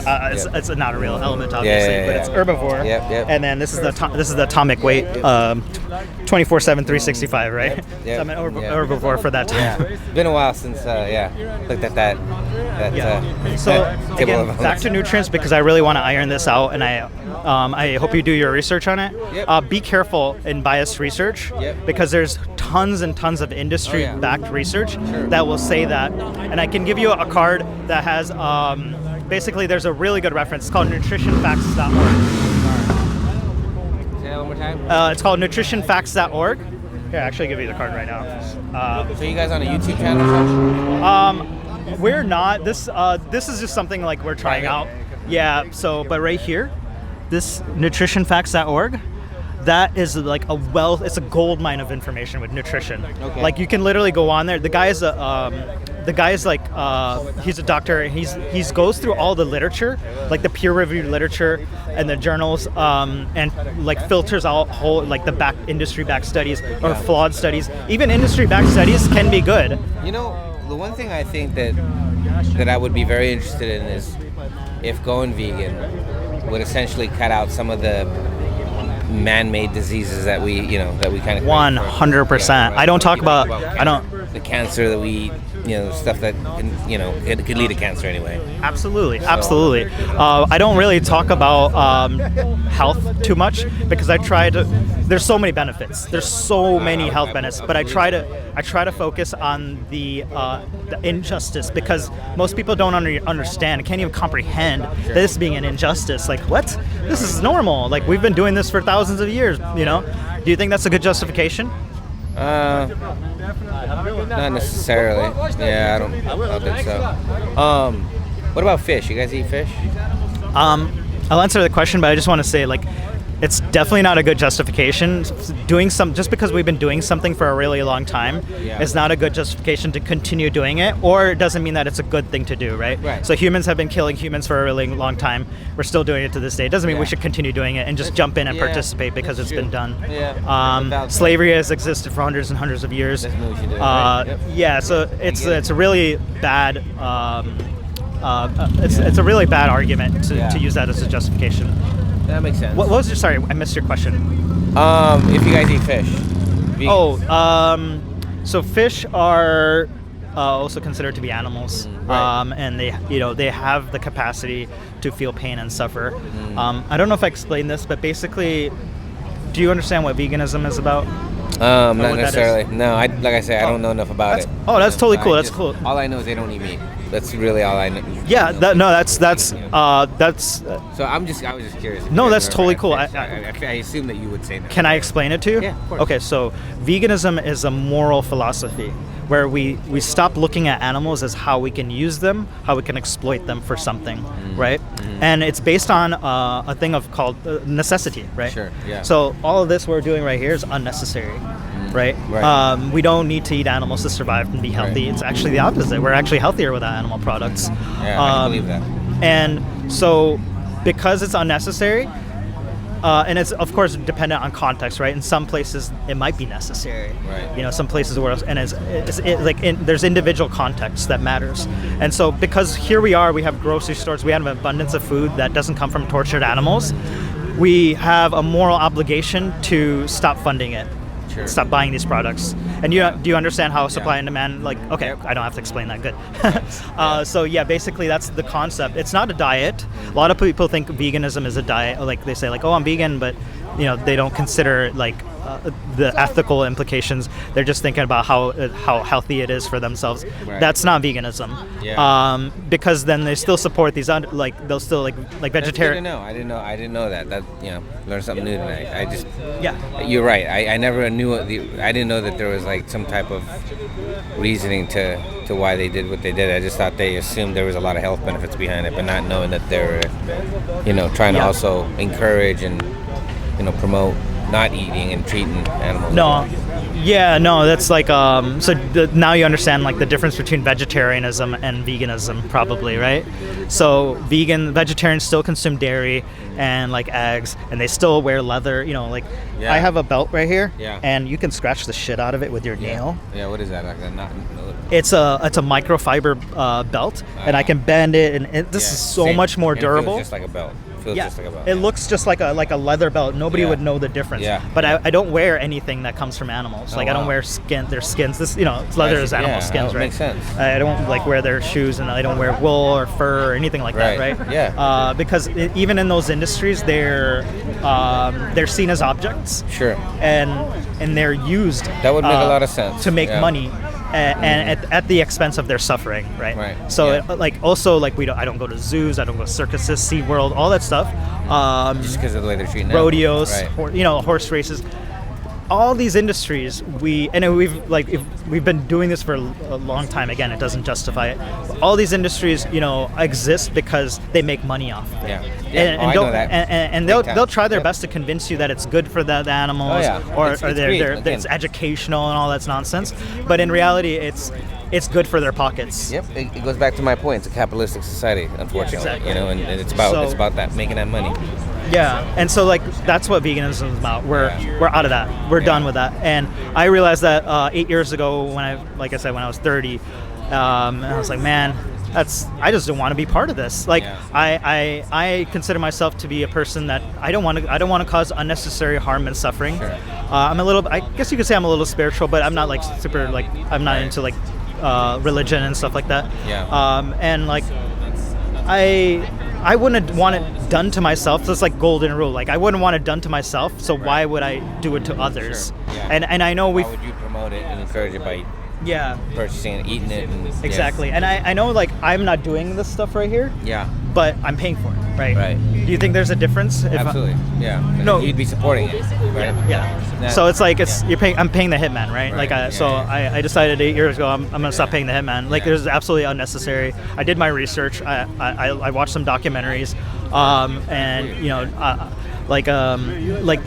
Speaker 7: it's not a real element, obviously, but it's herbivore.
Speaker 11: Yep.
Speaker 7: And then this is the atomic weight, 24/7, 365, right?
Speaker 11: Yep.
Speaker 7: So I'm an herbivore for that time.
Speaker 11: Yeah. It's been a while since looked at that.
Speaker 7: So
Speaker 11: table
Speaker 7: again,
Speaker 11: of
Speaker 7: back to nutrients, because I really want to iron this out, and I hope you do your research on it.
Speaker 11: Yep.
Speaker 7: Be careful in biased research, because there's tons and tons of industry-backed research that will say that. And I can give you a card that has, basically there's a really good reference. It's called nutritionfacts.org.
Speaker 11: Say that one more time.
Speaker 7: It's called nutritionfacts.org. Here, I'll actually give you the card right now.
Speaker 11: So you guys on a YouTube channel?
Speaker 7: We're not. This is just something we're trying out. Yeah, but right here, this nutritionfacts.org, that is it's a gold mine of information with nutrition.
Speaker 11: Okay.
Speaker 7: You can literally go on there. The guy is he's a doctor. He's goes through all the literature, the peer-reviewed literature and the journals, and filters out whole the industry-backed studies or flawed studies. Even industry-backed studies can be good.
Speaker 11: The one thing I think that I would be very interested in is if going vegan would essentially cut out some of the man-made diseases that we kind of
Speaker 7: 100%. I don't talk about
Speaker 11: the cancer that we eat, stuff that it could lead to cancer anyway.
Speaker 7: Absolutely. I don't really talk about health too much, because there's so many benefits. There's so many health benefits, but I try to focus on the injustice, because most people don't understand, can't even comprehend this being an injustice. What? This is normal. We've been doing this for thousands of years. Do you think that's a good justification?
Speaker 11: Not necessarily. Yeah, I don't think so. What about fish? You guys eat fish?
Speaker 7: I'll answer the question, but I just want to say it's definitely not a good justification. Just because we've been doing something for a really long time is not a good justification to continue doing it, or it doesn't mean that it's a good thing to do, right?
Speaker 11: Right.
Speaker 7: So humans have been killing humans for a really long time. We're still doing it to this day. It doesn't mean we should continue doing it and just jump in and participate because it's been done. Slavery has existed for hundreds and hundreds of years. Yeah, so it's a really bad it's a really bad argument to use that as a justification.
Speaker 11: That makes sense.
Speaker 7: What was your? Sorry, I missed your question.
Speaker 11: If you guys eat fish.
Speaker 7: So fish are also considered to be animals, and they have the capacity to feel pain and suffer. I don't know if I explained this, but basically, do you understand what veganism is about?
Speaker 11: Not necessarily. No, like I said, I don't know enough about it.
Speaker 7: Oh, that's totally cool. That's cool.
Speaker 11: All I know is they don't eat meat. That's really all I know.
Speaker 7: Yeah, that's.
Speaker 11: So I was just curious.
Speaker 7: No, that's totally cool.
Speaker 11: I assume that you would say that.
Speaker 7: Can I explain it to you?
Speaker 11: Yeah, of course.
Speaker 7: Okay, so veganism is a moral philosophy where we stop looking at animals as how we can use them, how we can exploit them for something, right? And it's based on a thing called necessity, right?
Speaker 11: Sure. Yeah.
Speaker 7: So all of this we're doing right here is unnecessary. Right? We don't need to eat animals to survive and be healthy. It's actually the opposite. We're actually healthier without animal products.
Speaker 11: Yeah, I believe that.
Speaker 7: And so, because it's unnecessary, and it's of course dependent on context, right? In some places it might be necessary.
Speaker 11: Right.
Speaker 7: Some places where there's individual context that matters. And so, because here we have grocery stores, we have an abundance of food that doesn't come from tortured animals. We have a moral obligation to stop funding it. Stop buying these products. And do you understand how supply and demand, okay, I don't have to explain that, good. So yeah, basically that's the concept. It's not a diet. A lot of people think veganism is a diet, like they say I'm vegan, but they don't consider the ethical implications. They're just thinking about how healthy it is for themselves.
Speaker 11: Right.
Speaker 7: That's not veganism.
Speaker 11: Yeah.
Speaker 7: Because then they still support these they'll still like vegetarian.
Speaker 11: I didn't know that. That learned something new tonight. You're right. I never knew I didn't know that there was some type of reasoning to why they did what they did. I just thought they assumed there was a lot of health benefits behind it, but not knowing that they're trying to also encourage and promote not eating and treating animals.
Speaker 7: No, that's now you understand the difference between vegetarianism and veganism, probably, right? So vegetarians still consume dairy and eggs, and they still wear leather. I have a belt right here, and you can scratch the shit out of it with your nail.
Speaker 11: Yeah, what is that?
Speaker 7: It's a microfiber belt, and I can bend it, and this is so much more durable.
Speaker 11: It feels just like a belt.
Speaker 7: It looks just like a leather belt. Nobody would know the difference. But I don't wear anything that comes from animals. I don't wear their skins. This leather is animal skins, right?
Speaker 11: Makes sense.
Speaker 7: I don't wear their shoes, and I don't wear wool or fur or anything like that, right?
Speaker 11: Yeah.
Speaker 7: Because even in those industries, they're seen as objects.
Speaker 11: Sure.
Speaker 7: And they're used.
Speaker 11: That would make a lot of sense.
Speaker 7: To make money. And at the expense of their suffering, right?
Speaker 11: Right.
Speaker 7: So I don't go to zoos, I don't go to circuses, SeaWorld, all that stuff.
Speaker 11: Just because of the way they're treating
Speaker 7: rodeos, horse races. All these industries, we've been doing this for a long time. Again, it doesn't justify it. But all these industries, exist because they make money off of it.
Speaker 11: I know that.
Speaker 7: And they'll try their best to convince you that it's good for the animals, or it's educational and all that's nonsense. But in reality, it's good for their pockets.
Speaker 11: Yep, it goes back to my point. It's a capitalistic society, unfortunately.
Speaker 7: Exactly.
Speaker 11: And it's about that, making that money.
Speaker 7: Yeah, and so that's what veganism is about. We're out of that. We're done with that. And I realized that 8 years ago when I was 30, and I was like, man, I just don't want to be part of this. I consider myself to be a person that I don't want to cause unnecessary harm and suffering.
Speaker 11: Sure.
Speaker 7: I guess you could say I'm a little spiritual, but I'm not super I'm not into religion and stuff like that.
Speaker 11: Yeah.
Speaker 7: And I wouldn't want it done to myself. So it's golden rule. I wouldn't want it done to myself. So why would I do it to others?
Speaker 11: Sure. Yeah.
Speaker 7: And I know
Speaker 11: How would you promote it and encourage it by purchasing it, eating it?
Speaker 7: Exactly. And I know I'm not doing this stuff right here.
Speaker 11: Yeah.
Speaker 7: But I'm paying for it, right?
Speaker 11: Right.
Speaker 7: Do you think there's a difference?
Speaker 11: Absolutely.
Speaker 7: No.
Speaker 11: You'd be supporting it, right?
Speaker 7: Yeah. So it's I'm paying the hitman, right? I decided 8 years ago I'm gonna stop paying the hitman. There's absolutely unnecessary. I did my research. I watched some documentaries, and like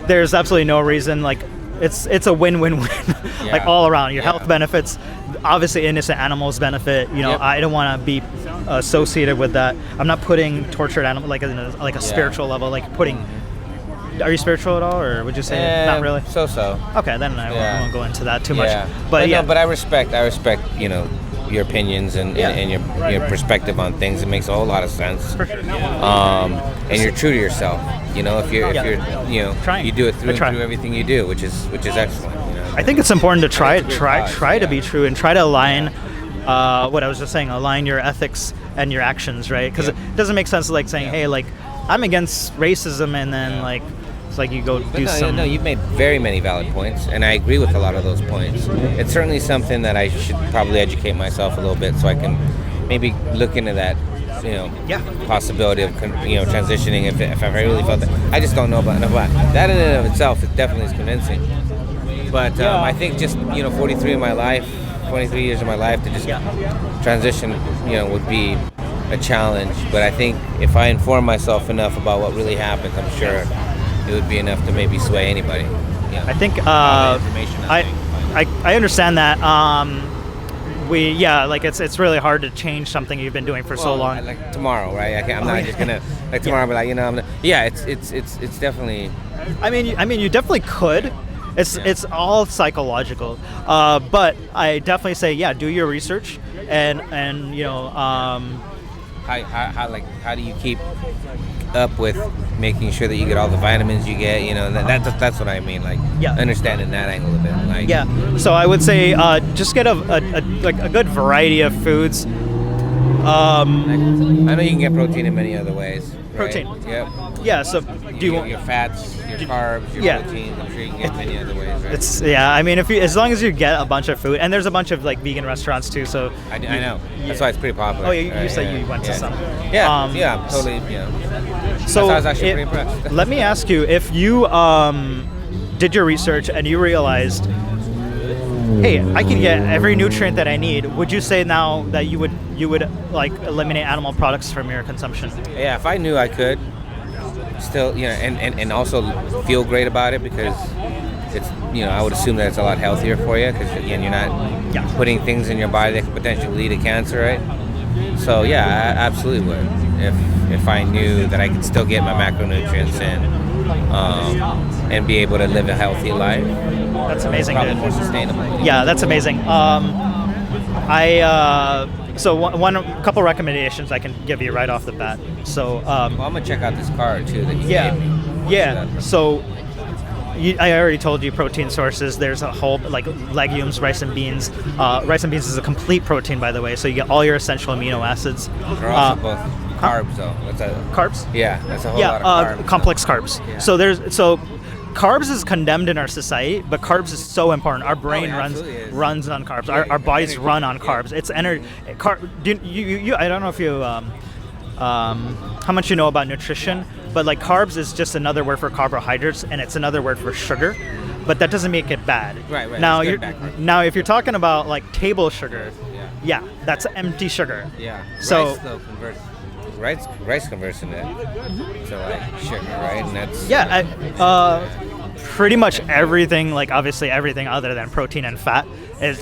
Speaker 7: there's absolutely no reason, like it's a win-win-win like all around. Your health benefits, obviously innocent animals benefit, you know. I don't want to be associated with that. I'm not putting tortured animals like in a spiritual level, like putting. Are you spiritual at all, or would you say not really?
Speaker 11: So.
Speaker 7: Okay, then I won't go into that too much.
Speaker 11: But no, but I respect you know, your opinions and your perspective on things. It makes a whole lot of sense.
Speaker 7: For sure.
Speaker 11: And you're true to yourself. You know, if you're you know,
Speaker 7: trying.
Speaker 11: You do it through everything you do, which is excellent. You know?
Speaker 7: I think it's important to try to be true and try to align. What I was just saying, align your ethics and your actions, right? Because it doesn't make sense like saying, hey, like I'm against racism, and then like. It's like you go do some.
Speaker 11: No, you've made very many valid points, and I agree with a lot of those points. It's certainly something that I should probably educate myself a little bit, so I can maybe look into that, you know, possibility of transitioning if I really felt that. I just don't know about that. In and of itself, it definitely is convincing. But I think just 43 years of my life to just transition, would be a challenge. But I think if I inform myself enough about what really happens, I'm sure it would be enough to maybe sway anybody. Yeah.
Speaker 7: I think I understand that. It's really hard to change something you've been doing for so long.
Speaker 11: Like tomorrow, right? I'm not just gonna like tomorrow. But it's definitely.
Speaker 7: I mean, you definitely could. It's all psychological. But I definitely say, do your research and
Speaker 11: How do you keep up with making sure that you get all the vitamins you get? That's what I mean. Understanding that angle of it.
Speaker 7: So I would say just get a good variety of foods.
Speaker 11: I know you can get protein in many other ways.
Speaker 7: Protein.
Speaker 11: Right? Yep.
Speaker 7: Yeah. So do you want
Speaker 11: your fats, your carbs, your proteins? I'm sure you can get many other ways. Right?
Speaker 7: I mean, as long as you get a bunch of food, and there's a bunch of vegan restaurants too. So
Speaker 11: I know. That's why it's pretty popular.
Speaker 7: Oh, you said you went to some.
Speaker 11: Yeah, totally. So I was actually pretty impressed.
Speaker 7: Let me ask you, if you did your research and you realized, hey, I can get every nutrient that I need, would you say now that you would like eliminate animal products from your consumption?
Speaker 11: Yeah, if I knew I could, still, and also feel great about it, because it's, I would assume that it's a lot healthier for you, because again, you're not putting things in your body that could potentially lead to cancer, right? So I absolutely would, if I knew that I could still get my macronutrients in, and be able to live a healthy life.
Speaker 7: That's amazing.
Speaker 11: Probably more sustainable.
Speaker 7: Yeah, that's amazing. A couple recommendations I can give you right off the bat. So
Speaker 11: I'm gonna check out this card too that you gave me.
Speaker 7: Yeah. So I already told you protein sources. There's a whole legumes, rice and beans. Rice and beans is a complete protein, by the way. So you get all your essential amino acids.
Speaker 11: They're also both carbs, though.
Speaker 7: Carbs?
Speaker 11: Yeah, that's a whole lot of carbs.
Speaker 7: Complex carbs. Yeah. So carbs is condemned in our society, but carbs is so important. Our brain runs on carbs. Our bodies run on carbs. It's energy. I don't know if you how much you know about nutrition, but carbs is just another word for carbohydrates, and it's another word for sugar, but that doesn't make it bad.
Speaker 11: Right.
Speaker 7: Now if you're talking about table sugar, that's empty sugar.
Speaker 11: Yeah.
Speaker 7: So
Speaker 11: rice converts into sugar, right? And that's
Speaker 7: pretty much everything, obviously everything other than protein and fat,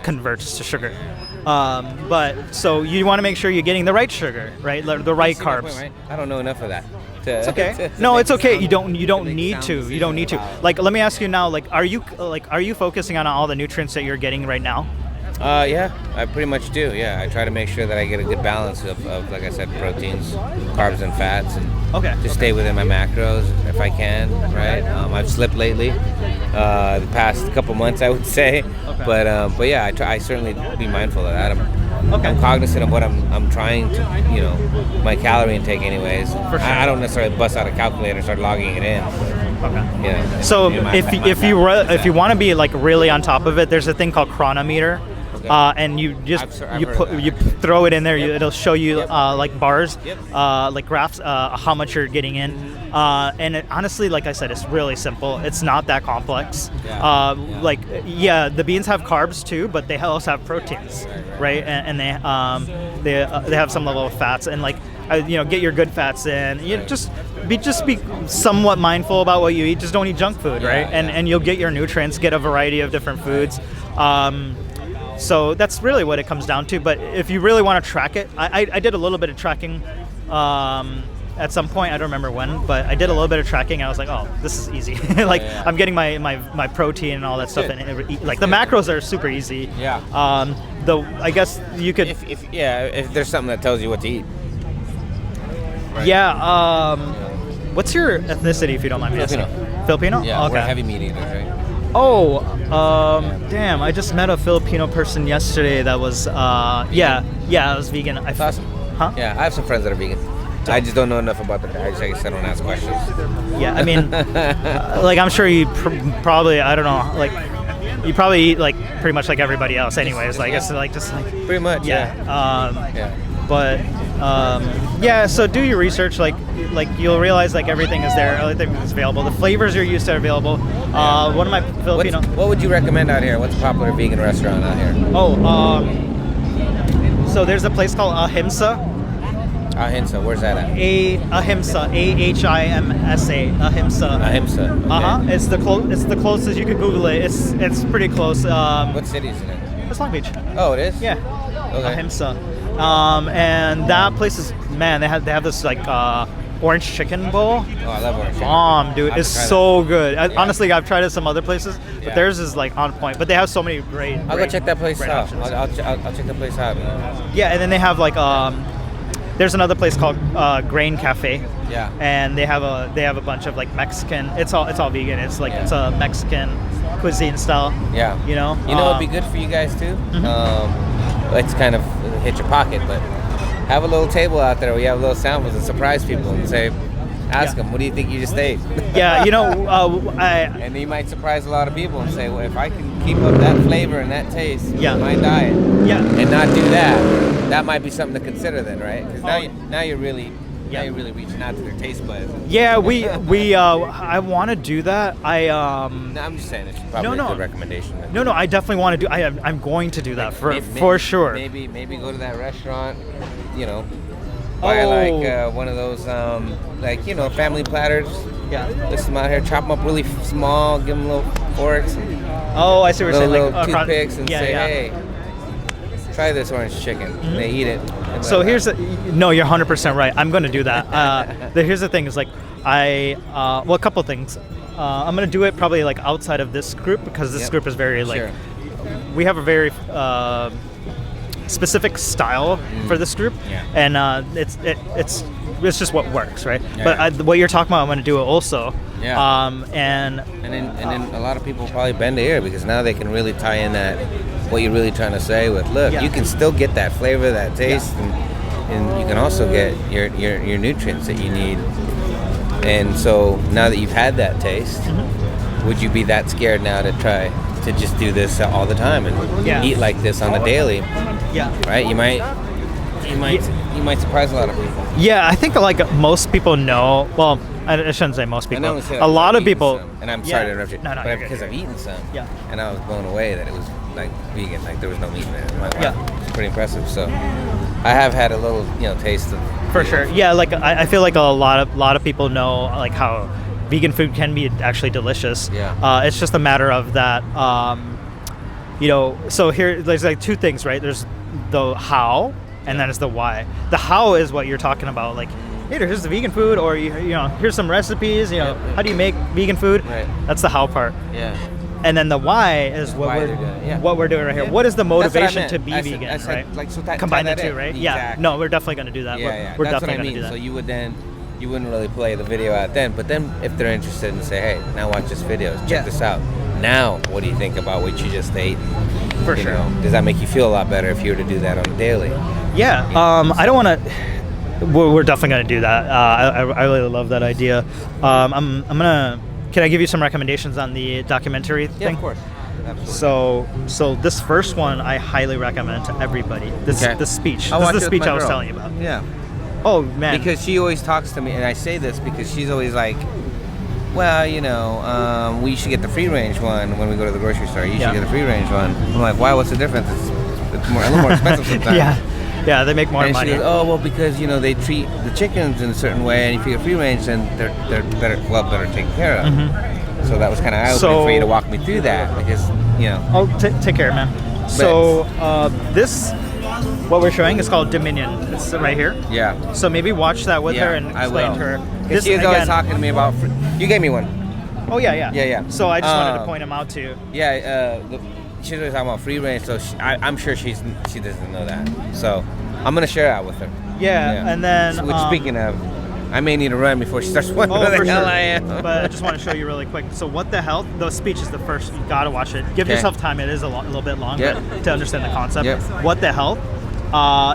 Speaker 7: converts to sugar. But so you want to make sure you're getting the right sugar, right? The right carbs.
Speaker 11: Point, right? I don't know enough of that.
Speaker 7: It's okay. No, it's okay. You don't need to. You don't need to. Let me ask you now. Are you focusing on all the nutrients that you're getting right now?
Speaker 11: Yeah, I pretty much do. Yeah, I try to make sure that I get a good balance of like I said, proteins, carbs, and fats, and just stay within my macros if I can. Right. I've slipped lately, the past couple months, I would say. Okay. But yeah, I certainly be mindful of that. I'm cognizant of what I'm trying to, my calorie intake, anyways. For sure. I don't necessarily bust out a calculator and start logging it in.
Speaker 7: Okay. Yeah. So if you want to be really on top of it, there's a thing called Chronometer. and you just you throw it in there. It'll show you like bars, like graphs, how much you're getting in. And honestly, like I said, it's really simple. It's not that complex. Like the beans have carbs too, but they also have proteins, right? And they have some level of fats, and like get your good fats in. You just be somewhat mindful about what you eat. Just don't eat junk food, right? And you'll get your nutrients. Get a variety of different foods. So that's really what it comes down to. But if you really want to track it, I did a little bit of tracking at some point. I don't remember when, but I did a little bit of tracking. And I was like, oh, this is easy. Like I'm getting my protein and all that stuff, and like the macros are super easy. Though I guess you could
Speaker 11: if there's something that tells you what to eat.
Speaker 7: Right. What's your ethnicity, if you don't mind me asking? Filipino?
Speaker 11: Yeah,
Speaker 7: okay.
Speaker 11: We're heavy meat eaters, right?
Speaker 7: Oh, damn! I just met a Filipino person yesterday that was, it was vegan.
Speaker 11: That's awesome.
Speaker 7: Huh?
Speaker 11: Yeah, I have some friends that are vegan. I just don't know enough about the diet. I don't ask questions.
Speaker 7: Yeah, I mean, like I'm sure you probably, I don't know, like you probably eat like pretty much like everybody else, anyways. Like it's like just like
Speaker 11: pretty much.
Speaker 7: But so do your research. Like you'll realize like everything is there, everything is available. The flavors you're used to are available. One of my Filipino.
Speaker 11: What would you recommend out here? What's a popular vegan restaurant out here?
Speaker 7: So there's a place called Ahimsa.
Speaker 11: Ahimsa, where's that at?
Speaker 7: Ahimsa, Ahimsa.
Speaker 11: Ahimsa. Okay.
Speaker 7: It's the closest. You could Google it. It's pretty close.
Speaker 11: What city is it in?
Speaker 7: It's Long Beach.
Speaker 11: Oh, it is?
Speaker 7: Yeah.
Speaker 11: Okay.
Speaker 7: Ahimsa. And that place is, man, they have this like orange chicken bowl.
Speaker 11: Oh, I love orange chicken.
Speaker 7: Dude, it's so good. Honestly, I've tried it some other places, but theirs is like on point. But they have so many great.
Speaker 11: I'll go check that place out. I'll check that place out.
Speaker 7: Yeah, and then they have like there's another place called Grain Cafe.
Speaker 11: Yeah.
Speaker 7: And they have a bunch of like Mexican. It's all vegan. It's like it's a Mexican cuisine style.
Speaker 11: Yeah.
Speaker 7: You know.
Speaker 11: What'd be good for you guys too? Let's kind of hit your pocket, but have a little table out there where you have little samples and surprise people and say, ask them, what do you think you just ate?
Speaker 7: Yeah,
Speaker 11: and you might surprise a lot of people and say, well, if I can keep up that flavor and that taste in my diet, and not do that might be something to consider then, right? Because now you're really reaching out to their taste buds.
Speaker 7: Yeah, I want to do that.
Speaker 11: I'm just saying it's probably a good recommendation.
Speaker 7: No, I definitely want to do. I'm going to do that for sure.
Speaker 11: Maybe go to that restaurant, buy like one of those family platters. Yeah. List them out here, chop them up really small, give them little forks.
Speaker 7: I see what you're saying.
Speaker 11: Little toothpicks and say, hey, try this orange chicken. And they eat it.
Speaker 7: So you're 100% right. I'm going to do that. Here's the thing: is like a couple things. I'm going to do it probably like outside of this group because this group is very like we have a very specific style for this group, and it's just what works, right? But what you're talking about, I'm going to do it also. And then
Speaker 11: a lot of people probably bend the ear because now they can really tie in that what you're really trying to say with you can still get that flavor, that taste, and you can also get your nutrients that you need. And so now that you've had that taste, would you be that scared now to try to just do this all the time and eat like this on the daily? Right? You might surprise a lot of people.
Speaker 7: Yeah, I think like most people know. Well, I shouldn't say most people. A lot of people.
Speaker 11: And I'm sorry to interrupt you.
Speaker 7: No,
Speaker 11: but because I've eaten some. And I was blown away that it was like vegan, like there was no meat in it. It's pretty impressive. So I have had a little, taste of.
Speaker 7: For sure. Yeah, like I feel like a lot of people know like how vegan food can be actually delicious. It's just a matter of that. So here there's like two things, right? There's the how. And then it's the why. The how is what you're talking about, like, hey, here's the vegan food, or here's some recipes. How do you make vegan food? Right. That's the how part.
Speaker 11: Yeah.
Speaker 7: And then the why is what we're doing right here. What is the motivation to be vegan?
Speaker 11: Right. Like so
Speaker 7: combine the two, right? Exactly. Yeah. No, we're definitely going to do that. We're
Speaker 11: That's
Speaker 7: definitely
Speaker 11: going
Speaker 7: to do that.
Speaker 11: So you wouldn't really play the video out then, but then if they're interested and say, hey, now watch this video, check this out. Now, what do you think about what you just ate?
Speaker 7: For sure.
Speaker 11: Does that make you feel a lot better if you were to do that on a daily?
Speaker 7: Yeah. I don't want to. We're definitely going to do that. I really love that idea. I'm gonna. Can I give you some recommendations on the documentary thing?
Speaker 11: Yeah, of course. absolutely.
Speaker 7: So this first one I highly recommend to everybody. This speech.
Speaker 11: I'll
Speaker 7: This
Speaker 11: watch
Speaker 7: is the
Speaker 11: it with
Speaker 7: speech
Speaker 11: my
Speaker 7: I was
Speaker 11: girl.
Speaker 7: telling you about.
Speaker 11: Yeah.
Speaker 7: Oh man.
Speaker 11: Because she always talks to me, and I say this because she's always like, well, you know, we should get the free range one when we go to the grocery store. You should get the free range one. I'm like, why? What's the difference? It's more, a little more expensive sometimes.
Speaker 7: Yeah, they make more
Speaker 11: and
Speaker 7: money.
Speaker 11: She goes, oh well, because you know they treat the chickens in a certain way, and if you get free range, then they're better taken care of.
Speaker 7: Mm-hmm.
Speaker 11: So that was kind of eye-opening for you to walk me through that because you know.
Speaker 7: Oh, take care, man. So this, what we're showing is called Dominion. It's right here.
Speaker 11: Yeah.
Speaker 7: So maybe watch that with her and explain to her.
Speaker 11: Because she was always talking to me about. You gave me one.
Speaker 7: Oh yeah.
Speaker 11: Yeah.
Speaker 7: So I just wanted to point him out to you.
Speaker 11: Yeah. She was talking about free range, so I'm sure she doesn't know that. So I'm gonna share that with her.
Speaker 7: Yeah. And then.
Speaker 11: Which speaking of, I may need to run before she starts wondering who the hell I am.
Speaker 7: But I just want to show you really quick. So What the Health, the speech is the first. You gotta watch it. Give yourself time. It is a little bit long, but to understand the concept. What the Health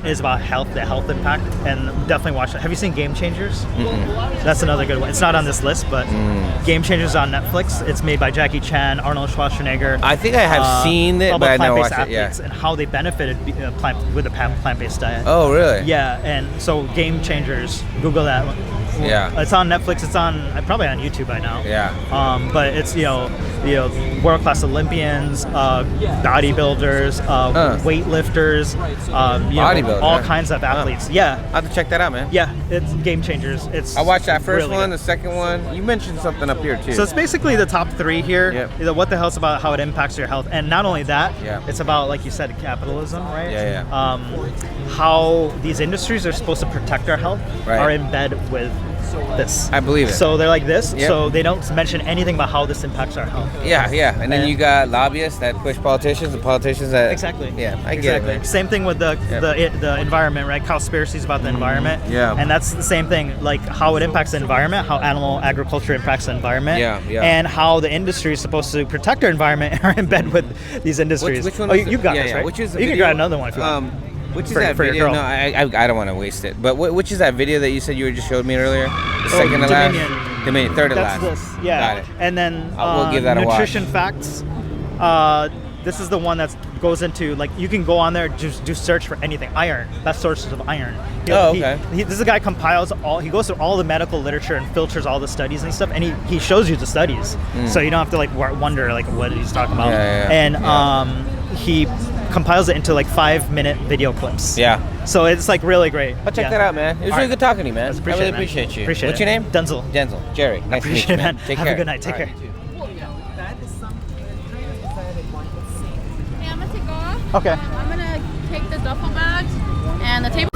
Speaker 7: is about health, the health impact, and definitely watch it. Have you seen Game Changers? That's another good one. It's not on this list, but Game Changers is on Netflix. It's made by Jackie Chan, Arnold Schwarzenegger.
Speaker 11: I think I have seen it, but I never watched it. Yeah.
Speaker 7: And how they benefited with a plant-based diet.
Speaker 11: Oh, really?
Speaker 7: Yeah, and so Game Changers. Google that one.
Speaker 11: Yeah.
Speaker 7: It's on Netflix. It's on probably on YouTube by now.
Speaker 11: Yeah.
Speaker 7: But it's world-class Olympians, bodybuilders, weightlifters, all kinds of athletes. Yeah.
Speaker 11: I'll have to check that out, man.
Speaker 7: Yeah, it's Game Changers. I
Speaker 11: watched that first one, the second one. You mentioned something up here too.
Speaker 7: So it's basically the top three here. What the Health's about how it impacts your health, and not only that, it's about, like you said, capitalism, right?
Speaker 11: Yeah.
Speaker 7: How these industries are supposed to protect our health are in bed with this.
Speaker 11: I believe it.
Speaker 7: So they're like this, so they don't mention anything about how this impacts our health.
Speaker 11: Yeah. And then you got lobbyists that push politicians and politicians that...
Speaker 7: Exactly.
Speaker 11: Yeah, I get it, man.
Speaker 7: Same thing with the environment, right? Conspiracies about the environment.
Speaker 11: Yeah.
Speaker 7: And that's the same thing, like how it impacts the environment, how animal agriculture impacts the environment.
Speaker 11: Yeah.
Speaker 7: And how the industry is supposed to protect our environment are in bed with these industries.
Speaker 11: Which one
Speaker 7: you got this, right?
Speaker 11: Which is
Speaker 7: you can grab another one if you want.
Speaker 11: Which is that video? No, I don't want to waste it. But which is that video that you said you just showed me earlier? The second to last? Dominion, third to last.
Speaker 7: That's this, yeah.
Speaker 11: Got it.
Speaker 7: And then
Speaker 11: we'll give that a watch.
Speaker 7: Nutrition Facts. This is the one that goes into, like, you can go on there, just do search for anything. Iron, best sources of iron. This is a guy compiles he goes through all the medical literature and filters all the studies and stuff, and he shows you the studies. So you don't have to, like, wonder, like, what he's talking about. And he compiles it into, like, 5-minute video clips.
Speaker 11: Yeah.
Speaker 7: So it's, like, really great.
Speaker 11: I'll check that out, man. It was really good talking to you, man. I really appreciate you.
Speaker 7: Appreciate
Speaker 11: What's your name?
Speaker 7: Denzel.
Speaker 11: Jerry. Nice to meet you, man. Take
Speaker 7: Have
Speaker 11: care.
Speaker 7: a good night. Take care.
Speaker 12: I'm gonna take off.
Speaker 7: Okay.
Speaker 12: I'm gonna take the duffel bag and the table.